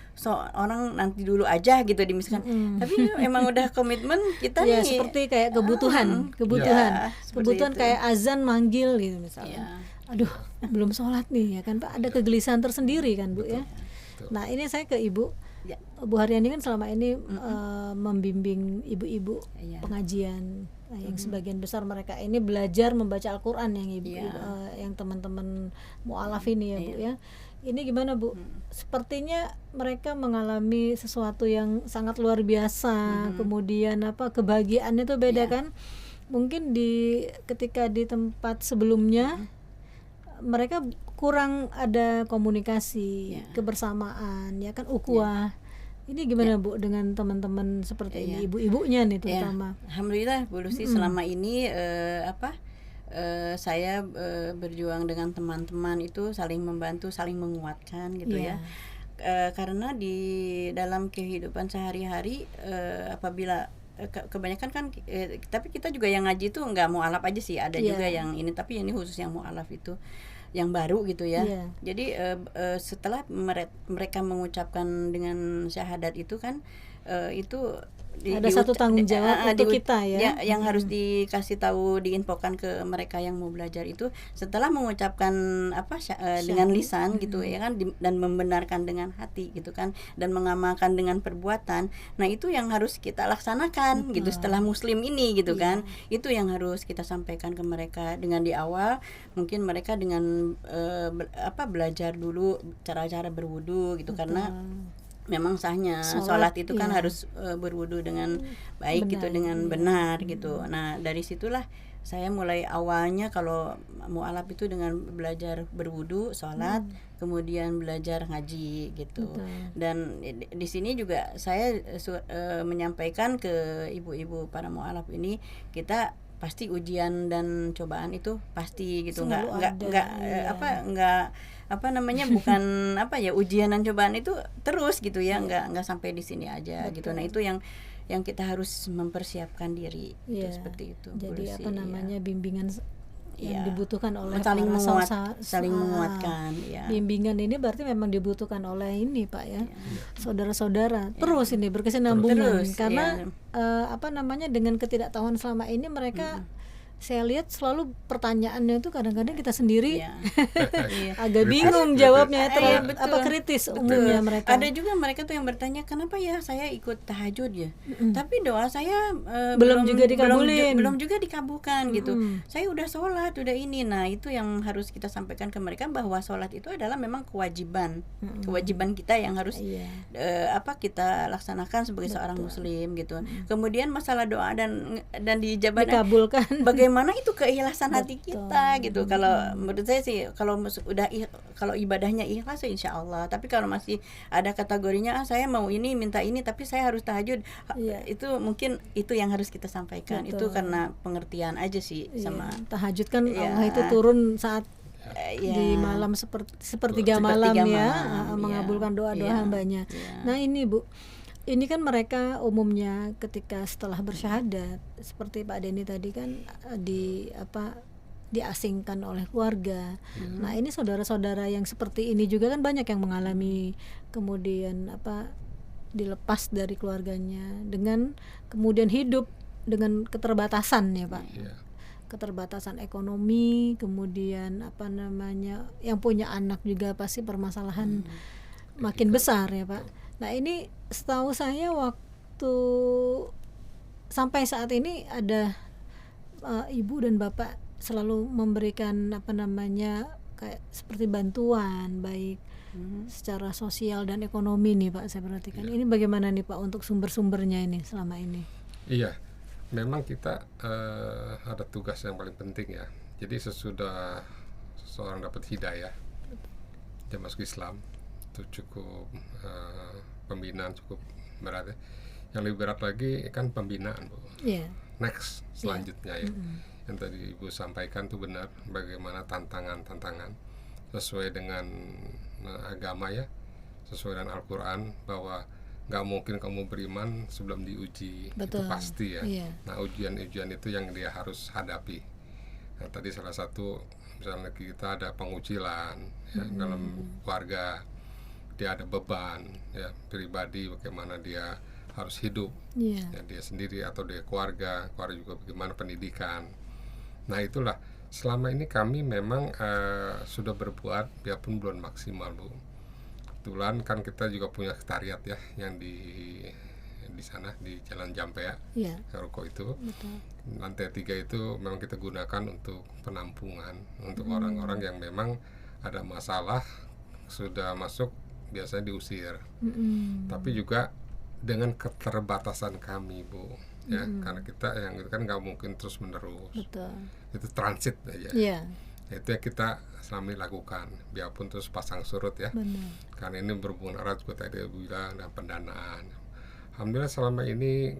orang nanti dulu aja gitu dimisalkan. Tapi emang udah komitmen kita nih. Seperti kayak kebutuhan kayak azan manggil gitu misalnya. Aduh, belum sholat nih ya kan Pak. Ada kegelisahan tersendiri kan Bu ya. Nah, ini saya ke Ibu. Bu Haryani kan selama ini membimbing ibu-ibu pengajian Nah, yang sebagian besar mereka ini belajar membaca Al-Qur'an yang Ibu, yang teman-teman mualaf ini ya Bu ya. Ini gimana Bu? Sepertinya mereka mengalami sesuatu yang sangat luar biasa. Kemudian kebahagiaannya tuh beda kan? Mungkin ketika di tempat sebelumnya mereka kurang ada komunikasi, kebersamaan, ya kan, ukhuwah. Ini gimana Bu dengan teman-teman seperti ini, ibu-ibunya nih terutama? Alhamdulillah Bu Lucy, selama ini saya berjuang dengan teman-teman itu saling membantu, saling menguatkan gitu ya. Karena di dalam kehidupan sehari-hari apabila kebanyakan kan tapi kita juga yang ngaji tuh nggak mualaf aja sih, ada juga yang ini, tapi ini khusus yang mualaf itu yang baru gitu ya. Jadi setelah mereka mengucapkan dengan syahadat itu kan itu ada satu tanggung jawab untuk kita ya, yang harus dikasih tahu, diinfokan ke mereka yang mau belajar itu setelah mengucapkan dengan lisan gitu ya kan, dan membenarkan dengan hati gitu kan, dan mengamalkan dengan perbuatan. Nah itu yang harus kita laksanakan gitu setelah muslim ini gitu kan. Itu yang harus kita sampaikan ke mereka dengan di awal. Mungkin mereka dengan belajar dulu cara-cara berwudu gitu. Karena memang sahnya sholat itu kan harus berwudu dengan baik gitu, dengan benar gitu. Nah dari situlah saya mulai awalnya kalau mualaf itu dengan belajar berwudu, sholat, kemudian belajar ngaji gitu. Dan di sini juga saya menyampaikan ke ibu-ibu para mualaf ini, kita pasti ujian dan cobaan itu pasti gitu, bukan ujian dan cobaan itu terus gitu ya, nggak sampai di sini aja. Betul. Gitu. Nah itu yang kita harus mempersiapkan diri itu, seperti itu. Jadi bimbingan yang dibutuhkan oleh saling menguatkan. Bimbingan ini berarti memang dibutuhkan oleh ini Pak ya, saudara-saudara. Terus ini berkesinambungan karena dengan ketidaktahuan selama ini mereka saya lihat selalu pertanyaannya itu kadang-kadang kita sendiri agak bingung jawabnya, kritis umumnya mereka. Ada juga mereka tuh yang bertanya, kenapa ya saya ikut tahajud ya, tapi doa saya belum juga dikabulin, belum juga dikabulkan gitu. Saya udah sholat, udah ini. Nah itu yang harus kita sampaikan ke mereka, bahwa sholat itu adalah memang kewajiban kita yang harus kita laksanakan sebagai seorang muslim gitu. Kemudian masalah doa dan dikabulkan, bagaimana itu keikhlasan hati kita gitu. Kalau menurut saya sih, kalau ibadahnya ikhlas ya insya Allah. Tapi kalau masih ada kategorinya saya mau ini, minta ini, tapi saya harus tahajud, itu mungkin itu yang harus kita sampaikan. Itu karena pengertian aja sih sama tahajud kan. Allah itu turun saat di malam sepertiga malam mengabulkan doa-doa hambanya. Nah ini Bu, ini kan mereka umumnya ketika setelah bersyahadat seperti Pak Denny tadi kan diasingkan oleh keluarga. Nah ini saudara-saudara yang seperti ini juga kan banyak yang mengalami kemudian dilepas dari keluarganya, dengan kemudian hidup dengan keterbatasan ya Pak. Keterbatasan ekonomi, kemudian yang punya anak juga pasti permasalahan makin besar ya Pak. Nah ini setahu saya waktu sampai saat ini ada ibu dan bapak selalu memberikan kayak seperti bantuan baik secara sosial dan ekonomi nih Pak, saya perhatikan. Ini bagaimana nih Pak untuk sumber-sumbernya ini selama ini? Iya, memang kita ada tugas yang paling penting ya. Jadi sesudah seseorang dapat hidayah, dia masuk Islam, itu cukup pembinaan cukup berat ya. Yang lebih berat lagi kan pembinaan Bu. Next selanjutnya ya. Yang tadi Ibu sampaikan tuh benar, bagaimana tantangan sesuai dengan agama ya, sesuai dengan Al-Quran, bahwa nggak mungkin kamu beriman sebelum diuji. Betul. Itu pasti ya. Nah ujian-ujian itu yang dia harus hadapi. Nah tadi salah satu misalnya kita ada pengucilan ya, dalam keluarga, dia ada beban ya pribadi, bagaimana dia harus hidup ya, dia sendiri atau dia keluarga juga bagaimana pendidikan. Nah itulah selama ini kami memang sudah berbuat biarpun belum maksimal Bu. Kebetulan kan kita juga punya sekretariat ya yang di sana di Jalan Jampea, Ya, ruko itu. betul. Lantai 3 itu memang kita gunakan untuk penampungan untuk orang-orang yang memang ada masalah, sudah masuk biasanya diusir. Tapi juga dengan keterbatasan kami, Bu, ya, karena kita yang itu kan nggak mungkin terus menerus, Betul. itu transit aja. Iya, Itu yang kita selama ini lakukan, biarpun terus pasang surut ya, benar. karena ini berhubungan erat juga tadi bilang dan pendanaan. Alhamdulillah selama ini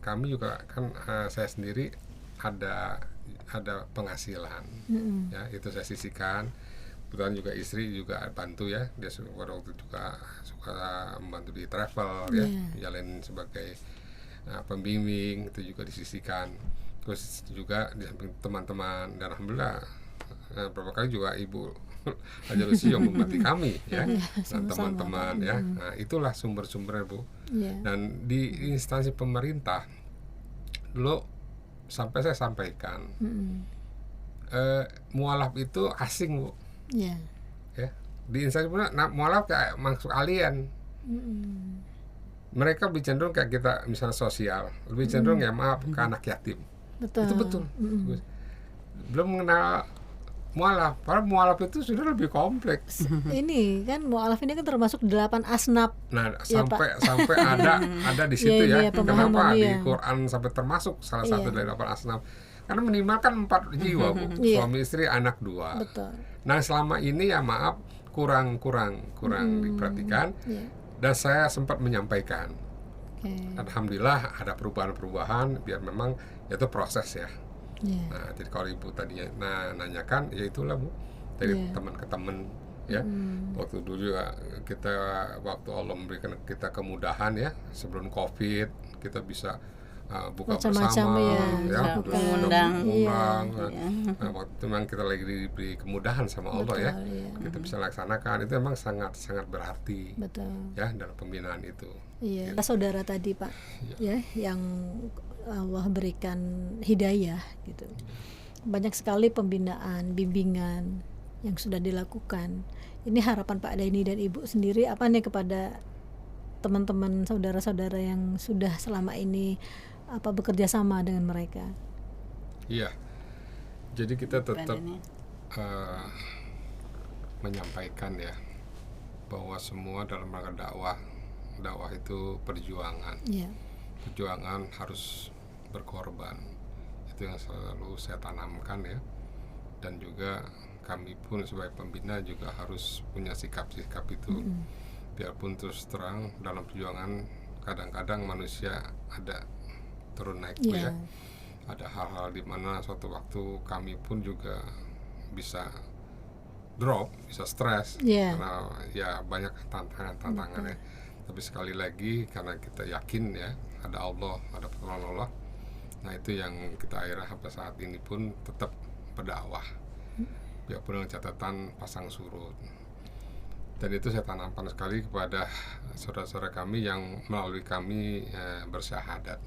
kami juga kan saya sendiri ada penghasilan, ya itu saya sisihkan. Kebetulan juga istri juga bantu ya, dia pada waktu juga suka membantu di travel ya, jalanin sebagai pembimbing, itu juga disisihkan. Terus juga di samping teman-teman, dan alhamdulillah beberapa kali juga Ibu Haja Lucy yang membantu kami ya, dan teman-teman ya. Nah itulah sumber-sumbernya, Bu. Dan di instansi pemerintah dulu sampai saya sampaikan, mualaf itu asing, Bu. Ya. Ya, di instansi pemerintah mualaf kayak masuk alien. Mereka lebih cenderung kayak kita misalnya sosial, lebih cenderung ya maaf ke anak yatim. Betul. Itu betul. Belum mengenal mualaf, padahal mualaf itu sudah lebih kompleks. Ini kan mualaf ini kan termasuk 8 asnaf. Nah, Ya, sampai ada di situ Iya, ya. pemahaman, Kenapa iya. di Quran sampai termasuk salah satu dari 8 asnaf? Karena minimal kan 4 jiwa, Bu. Iya. Suami istri, anak 2. Betul. Nah, selama ini ya maaf kurang diperhatikan. Iya. Dan saya sempat menyampaikan. Oke. Alhamdulillah ada perubahan-perubahan, biar memang itu proses ya. Iya. Nah, jadi kalau Ibu tadinya nanyakan, ya itulah, Bu, dari teman ke teman ya. Waktu dulu juga waktu Allah memberikan kita kemudahan ya, sebelum Covid kita bisa buka Macam-macam, bersama ya, terus mengundang. mengundang. Iya. Nah, waktu itu memang kita lagi diberi kemudahan sama Allah ya. Betul, iya. Kita bisa laksanakan, itu memang sangat berarti Betul. ya dalam pembinaan itu. Iya, saudara tadi Pak, ya, yang Allah berikan hidayah gitu. Banyak sekali pembinaan, bimbingan yang sudah dilakukan. Ini harapan Pak Daini dan Ibu sendiri apa nih kepada teman-teman saudara-saudara yang sudah selama ini bekerja sama dengan mereka? Iya. Jadi kita tetap Badannya. menyampaikan ya bahwa semua dalam rangka dakwah itu perjuangan. Iya. Perjuangan harus berkorban. Itu yang selalu saya tanamkan ya. Dan juga kami pun sebagai pembina juga harus punya sikap-sikap itu. Biarpun terus terang dalam perjuangan kadang-kadang manusia ada turun naik Bu, ya. Ada hal-hal di mana suatu waktu kami pun juga bisa drop, bisa stres karena ya banyak tantangan ya. Tapi sekali lagi karena kita yakin ya ada Allah, ada pertolongan Allah. Nah itu yang kita akhirnya sampai saat ini pun tetap berdakwah, biarpun dengan catatan pasang surut. Dan itu saya tanamkan sekali kepada saudara-saudara kami yang melalui kami bersyahadat.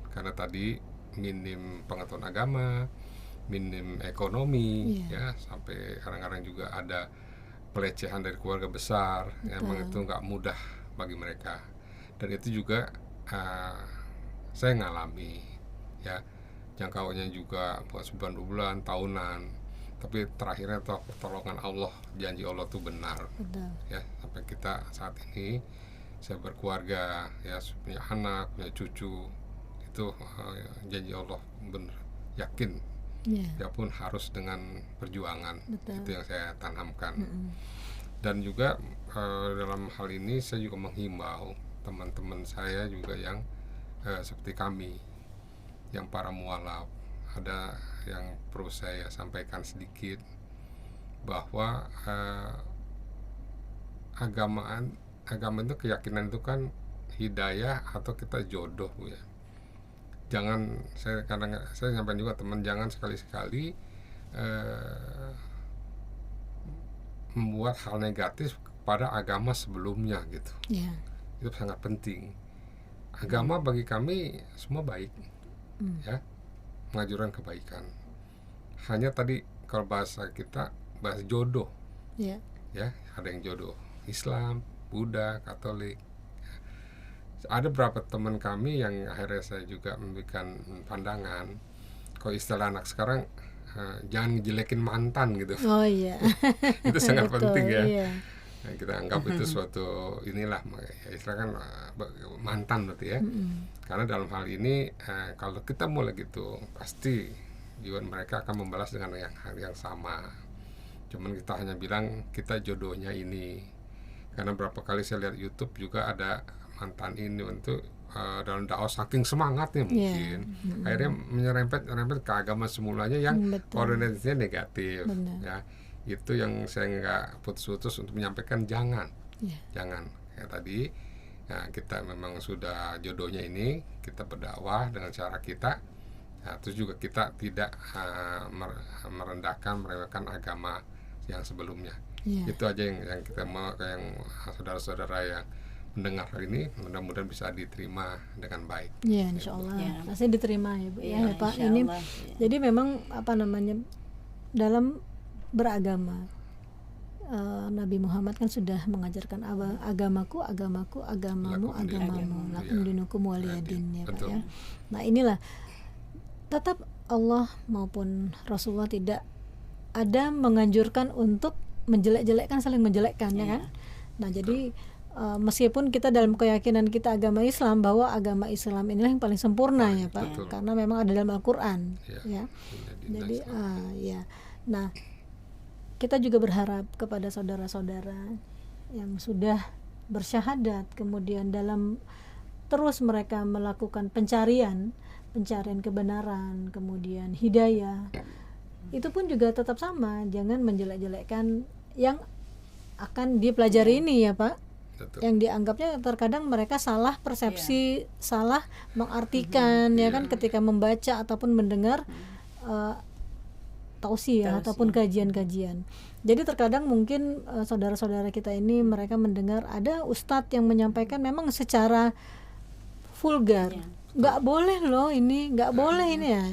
Karena tadi minim pengetahuan agama, minim ekonomi, ya sampai kadang-kadang juga ada pelecehan dari keluarga besar. Emang itu nggak mudah bagi mereka. Dan itu juga saya ngalami, ya jangkauannya juga bukan sebulan 2 bulan, tahunan. Tapi terakhirnya toh pertolongan Allah, janji Allah itu benar. Betul. Ya sampai kita saat ini saya berkeluarga, ya punya anak, punya cucu, itu janji Allah benar, yakin. Ya pun harus dengan perjuangan. Betul. Itu yang saya tanamkan. Dan juga dalam hal ini saya juga menghimbau teman-teman saya juga yang seperti kami, yang para mualaf. Ada yang perlu saya sampaikan sedikit, bahwa agama itu, keyakinan itu kan hidayah atau kita jodoh Bu ya. Jangan, saya sampaikan juga teman, jangan sekali-sekali membuat hal negatif kepada agama sebelumnya gitu. Itu sangat penting. Agama bagi kami semua baik, ya, mengajarkan kebaikan. Hanya tadi kalau bahasa kita bahas jodoh, ya ada yang jodoh Islam, Buddha, Katolik. ada beberapa teman kami yang akhirnya saya juga memberikan pandangan, kalau istilah anak sekarang jangan ngejelekin mantan gitu. Oh iya. Itu sangat Betul, penting ya. iya. Nah, kita anggap itu suatu inilah ya, istilah kan mantan berarti ya. Karena dalam hal ini kalau kita mulai gitu pasti juga mereka akan membalas dengan hal yang sama. Cuman kita hanya bilang kita jodohnya ini. Karena berapa kali saya lihat YouTube juga ada mantan ini untuk dalam dakwah saking semangatnya mungkin akhirnya menyerempet ke agama semulanya yang orientasinya negatif. Ya, itu yang saya nggak putus-putus untuk menyampaikan jangan kayak tadi. Nah, kita memang sudah jodohnya ini, kita berdakwah dengan cara kita. Nah, terus juga kita tidak merendahkan, meremehkan agama yang sebelumnya. Itu aja yang kita mau, yang saudara-saudara yang mendengar hari ini mudah-mudahan bisa diterima dengan baik. Ya, insya Allah pasti diterima ya Bu ya Pak. Ini jadi memang dalam beragama Nabi Muhammad kan sudah mengajarkan agamaku, agamamu, lakum dinukum waliyadin ya Pak ya. Nah inilah tetap Allah maupun Rasulullah tidak ada menganjurkan untuk menjelek-jelekkan, saling menjelekkan ya kan. Nah jadi meskipun kita dalam keyakinan kita agama Islam bahwa agama Islam inilah yang paling sempurna ya Pak, karena memang ada dalam Al-Quran ya. Jadi nah kita juga berharap kepada saudara-saudara yang sudah bersyahadat kemudian dalam terus mereka melakukan pencarian kebenaran kemudian hidayah, itu pun juga tetap sama, jangan menjelek-jelekkan yang akan dipelajari ini ya Pak. Yang dianggapnya terkadang mereka salah persepsi, salah mengartikan ya kan ketika membaca ataupun mendengar tausiah ataupun kajian-kajian. Jadi terkadang mungkin saudara-saudara kita ini mereka mendengar ada ustadz yang menyampaikan memang secara vulgar, nggak boleh loh ini, nggak boleh ini ya.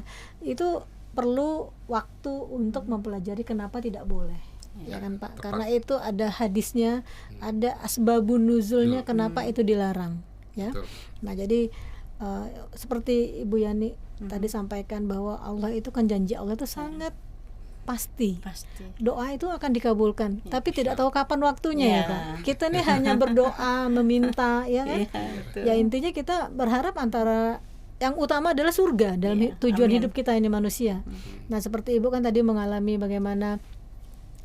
Itu perlu waktu untuk mempelajari kenapa tidak boleh. Ya kan Pak, karena itu ada hadisnya, ada asbabun nuzulnya kenapa itu dilarang ya. Nah jadi seperti Ibu Yani tadi sampaikan bahwa Allah itu kan janji Allah itu sangat pasti. Doa itu akan dikabulkan, tapi tidak tahu kapan waktunya ya Pak. Kita nih hanya berdoa meminta ya kan. Ya intinya kita berharap antara yang utama adalah surga dalam tujuan hidup kita ini manusia. Nah seperti Ibu kan tadi mengalami bagaimana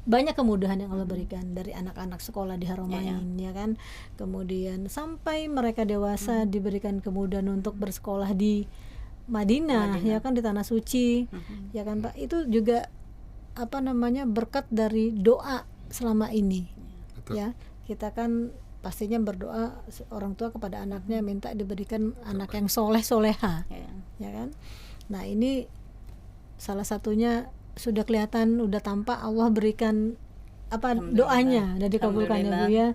banyak kemudahan yang Allah berikan dari anak-anak sekolah di Haromain ya kan, kemudian sampai mereka dewasa diberikan kemudahan untuk bersekolah di Madinah ya kan, di tanah suci ya kan Pak. Itu juga berkat dari doa selama ini ya. Kita kan pastinya berdoa orang tua kepada anaknya minta diberikan anak yang soleh-soleha ya kan. Nah ini salah satunya sudah kelihatan, udah tampak Allah berikan doanya dan dikabulkannya Bu ya.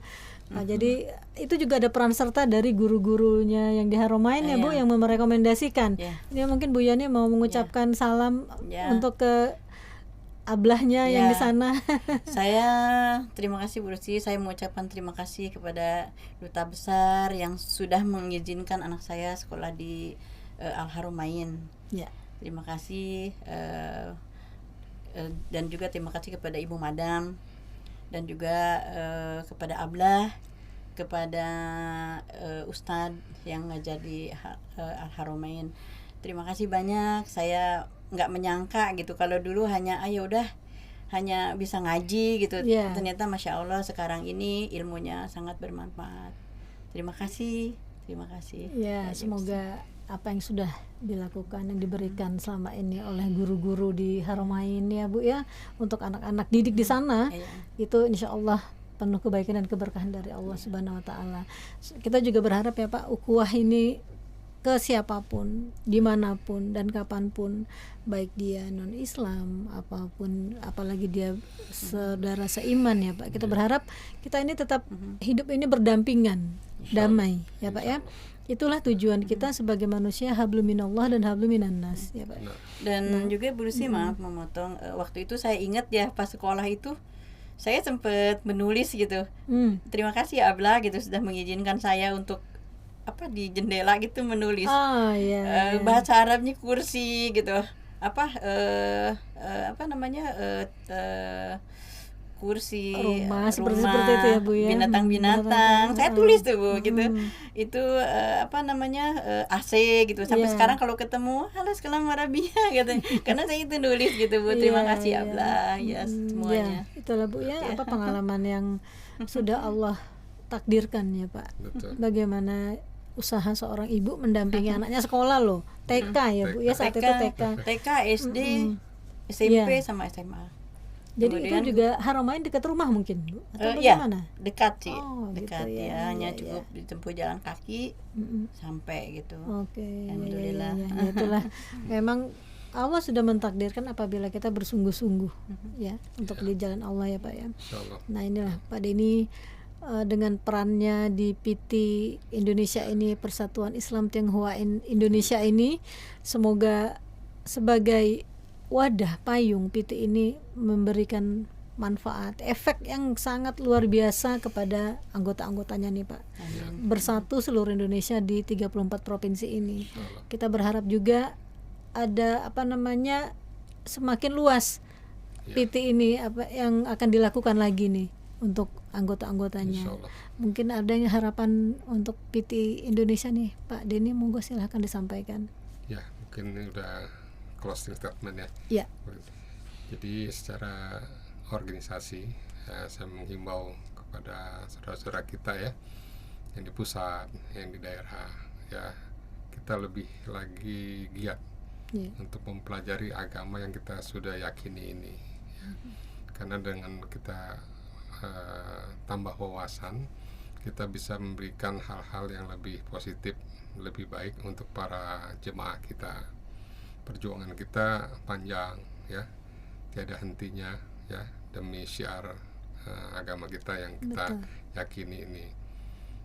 Nah, jadi itu juga ada peran serta dari guru-gurunya yang di Haromain ya Bu yang merekomendasikan. Ini mungkin Bu Yani mau mengucapkan salam untuk ke ablahnya yang di sana. Saya terima kasih Bu Rusi, saya mengucapkan terima kasih kepada Duta Besar yang sudah mengizinkan anak saya sekolah di Al-Haromain. Terima kasih. Dan juga terima kasih kepada Ibu Madam dan juga kepada Ablah, kepada Ustadz yang ngajar di Al-Haromain. Terima kasih banyak. Saya nggak menyangka gitu kalau dulu hanya hanya bisa ngaji gitu. Ternyata Masya Allah sekarang ini ilmunya sangat bermanfaat. Terima kasih. Ya, semoga apa yang sudah dilakukan, yang diberikan selama ini oleh guru-guru di Haromain ya Bu ya, untuk anak-anak didik di sana itu insya Allah penuh kebaikan dan keberkahan dari Allah Subhanahu Wa Taala. Kita juga berharap ya Pak, ukhuwah ini ke siapapun, dimanapun dan kapanpun, baik dia non Islam apapun, apalagi dia saudara seiman ya Pak. Kita berharap kita ini tetap hidup ini berdampingan, damai ya Pak ya. Itulah tujuan kita sebagai manusia, hablum minallah dan hablum minannas ya Pak. Dan juga Bu Lucy, maaf memotong, waktu itu saya ingat ya pas sekolah itu saya sempat menulis gitu. Terima kasih ya Abla gitu sudah mengizinkan saya untuk apa di jendela gitu menulis. Iya. Bahasa Arabnya kursi gitu. Apa namanya? Kursi, Rumah seperti itu ya Bu ya. binatang-binatang. Saya tulis tuh Bu gitu. Hmm. Itu apa namanya? AC gitu. Sampai Iya. sekarang kalau ketemu, halo salam Arabia gitu. Karena saya itu nulis gitu Bu. Terima Iya, kasih iya. Ablah ya semuanya. Ya, itulah Bu ya, apa pengalaman yang sudah Allah takdirkan ya Pak. Betul. Bagaimana usaha seorang ibu mendampingi anaknya sekolah loh, TK ya Bu ya, saat itu TK. TK, SD, SMP Iya. sama SMA. Jadi Kemudian, itu juga Haromain dekat rumah mungkin Bu atau iya, bagaimana? dekat sih, Oh, dekat gitu ya, ya. hanya Iya, cukup ditempuh jalan kaki sampai gitu. Oke, Alhamdulillah. ya, itulah memang Allah sudah mentakdirkan apabila kita bersungguh-sungguh ya untuk di jalan Allah ya Pak ya. Insyaallah. Nah inilah Pak Denny dengan perannya di PT Indonesia ini, Persatuan Islam Tionghoa Indonesia ini, semoga sebagai wadah payung PT ini memberikan manfaat, efek yang sangat luar biasa kepada anggota-anggotanya nih Pak. Bersatu seluruh Indonesia di 34 provinsi ini. Insyaallah. Kita berharap juga ada apa namanya semakin luas PT ini apa yang akan dilakukan lagi nih untuk anggota-anggotanya. Insyaallah. Mungkin ada yang harapan untuk PT Indonesia nih Pak Denny, monggo silahkan disampaikan. Ya, mungkin ini udah closing statement ya. Ya. Jadi secara organisasi saya menghimbau kepada saudara-saudara kita ya yang di pusat, yang di daerah ya, kita lebih lagi giat untuk mempelajari agama yang kita sudah yakini ini ya. Karena dengan kita tambah wawasan, kita bisa memberikan hal-hal yang lebih positif, lebih baik untuk para jemaah kita. Perjuangan kita panjang ya, tiada hentinya ya, demi syiar agama kita yang kita yakini ini.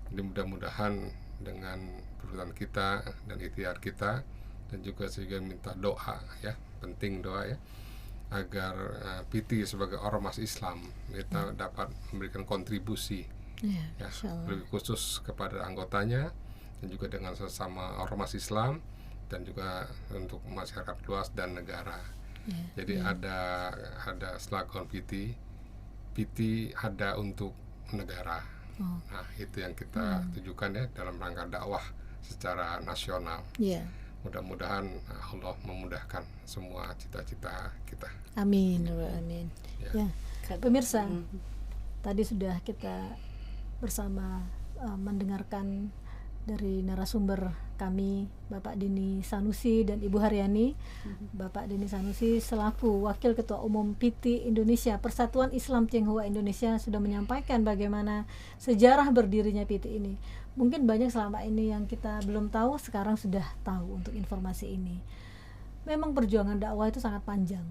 Jadi mudah-mudahan dengan perutan kita dan ikhtiar kita, dan juga saya minta doa ya, penting doa ya, agar PT sebagai ormas Islam kita dapat memberikan kontribusi ya, lebih khusus kepada anggotanya dan juga dengan sesama ormas Islam dan juga untuk masyarakat luas dan negara. Jadi ada slogan PT ada untuk negara. Nah, itu yang kita tujukan ya dalam rangka dakwah secara nasional. Mudah-mudahan Allah memudahkan semua cita-cita kita. Amin, amin. Ya, pemirsa, tadi sudah kita bersama mendengarkan dari narasumber kami, Bapak Denny Sanusi dan Ibu Haryani. Bapak Denny Sanusi selaku Wakil Ketua Umum PT Indonesia, Persatuan Islam Tionghoa Indonesia, sudah menyampaikan bagaimana sejarah berdirinya PT ini. Mungkin banyak selama ini yang kita belum tahu, sekarang sudah tahu untuk informasi ini. Memang perjuangan dakwah itu sangat panjang,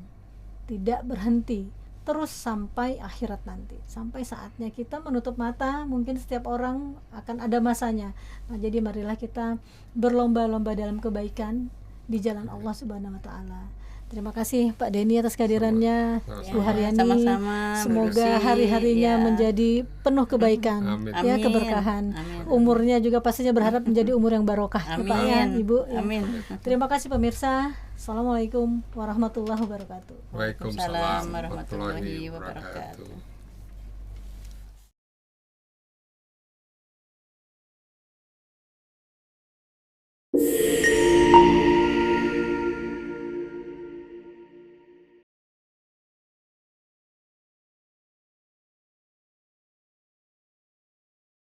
tidak berhenti, terus sampai akhirat nanti, sampai saatnya kita menutup mata. Mungkin setiap orang akan ada masanya. Nah, jadi marilah kita berlomba-lomba dalam kebaikan di jalan Allah Subhanahu wa taala. Terima kasih Pak Denny atas kehadirannya, Bu Haryani. Sama-sama. Semoga hari-harinya menjadi penuh kebaikan, ya, keberkahan. Umurnya juga pastinya berharap menjadi umur yang barokah, ya, Pak ya, Ibu. Ya. Amin. Terima kasih pemirsa. Assalamualaikum warahmatullahi wabarakatuh. Waalaikumsalam warahmatullahi wabarakatuh.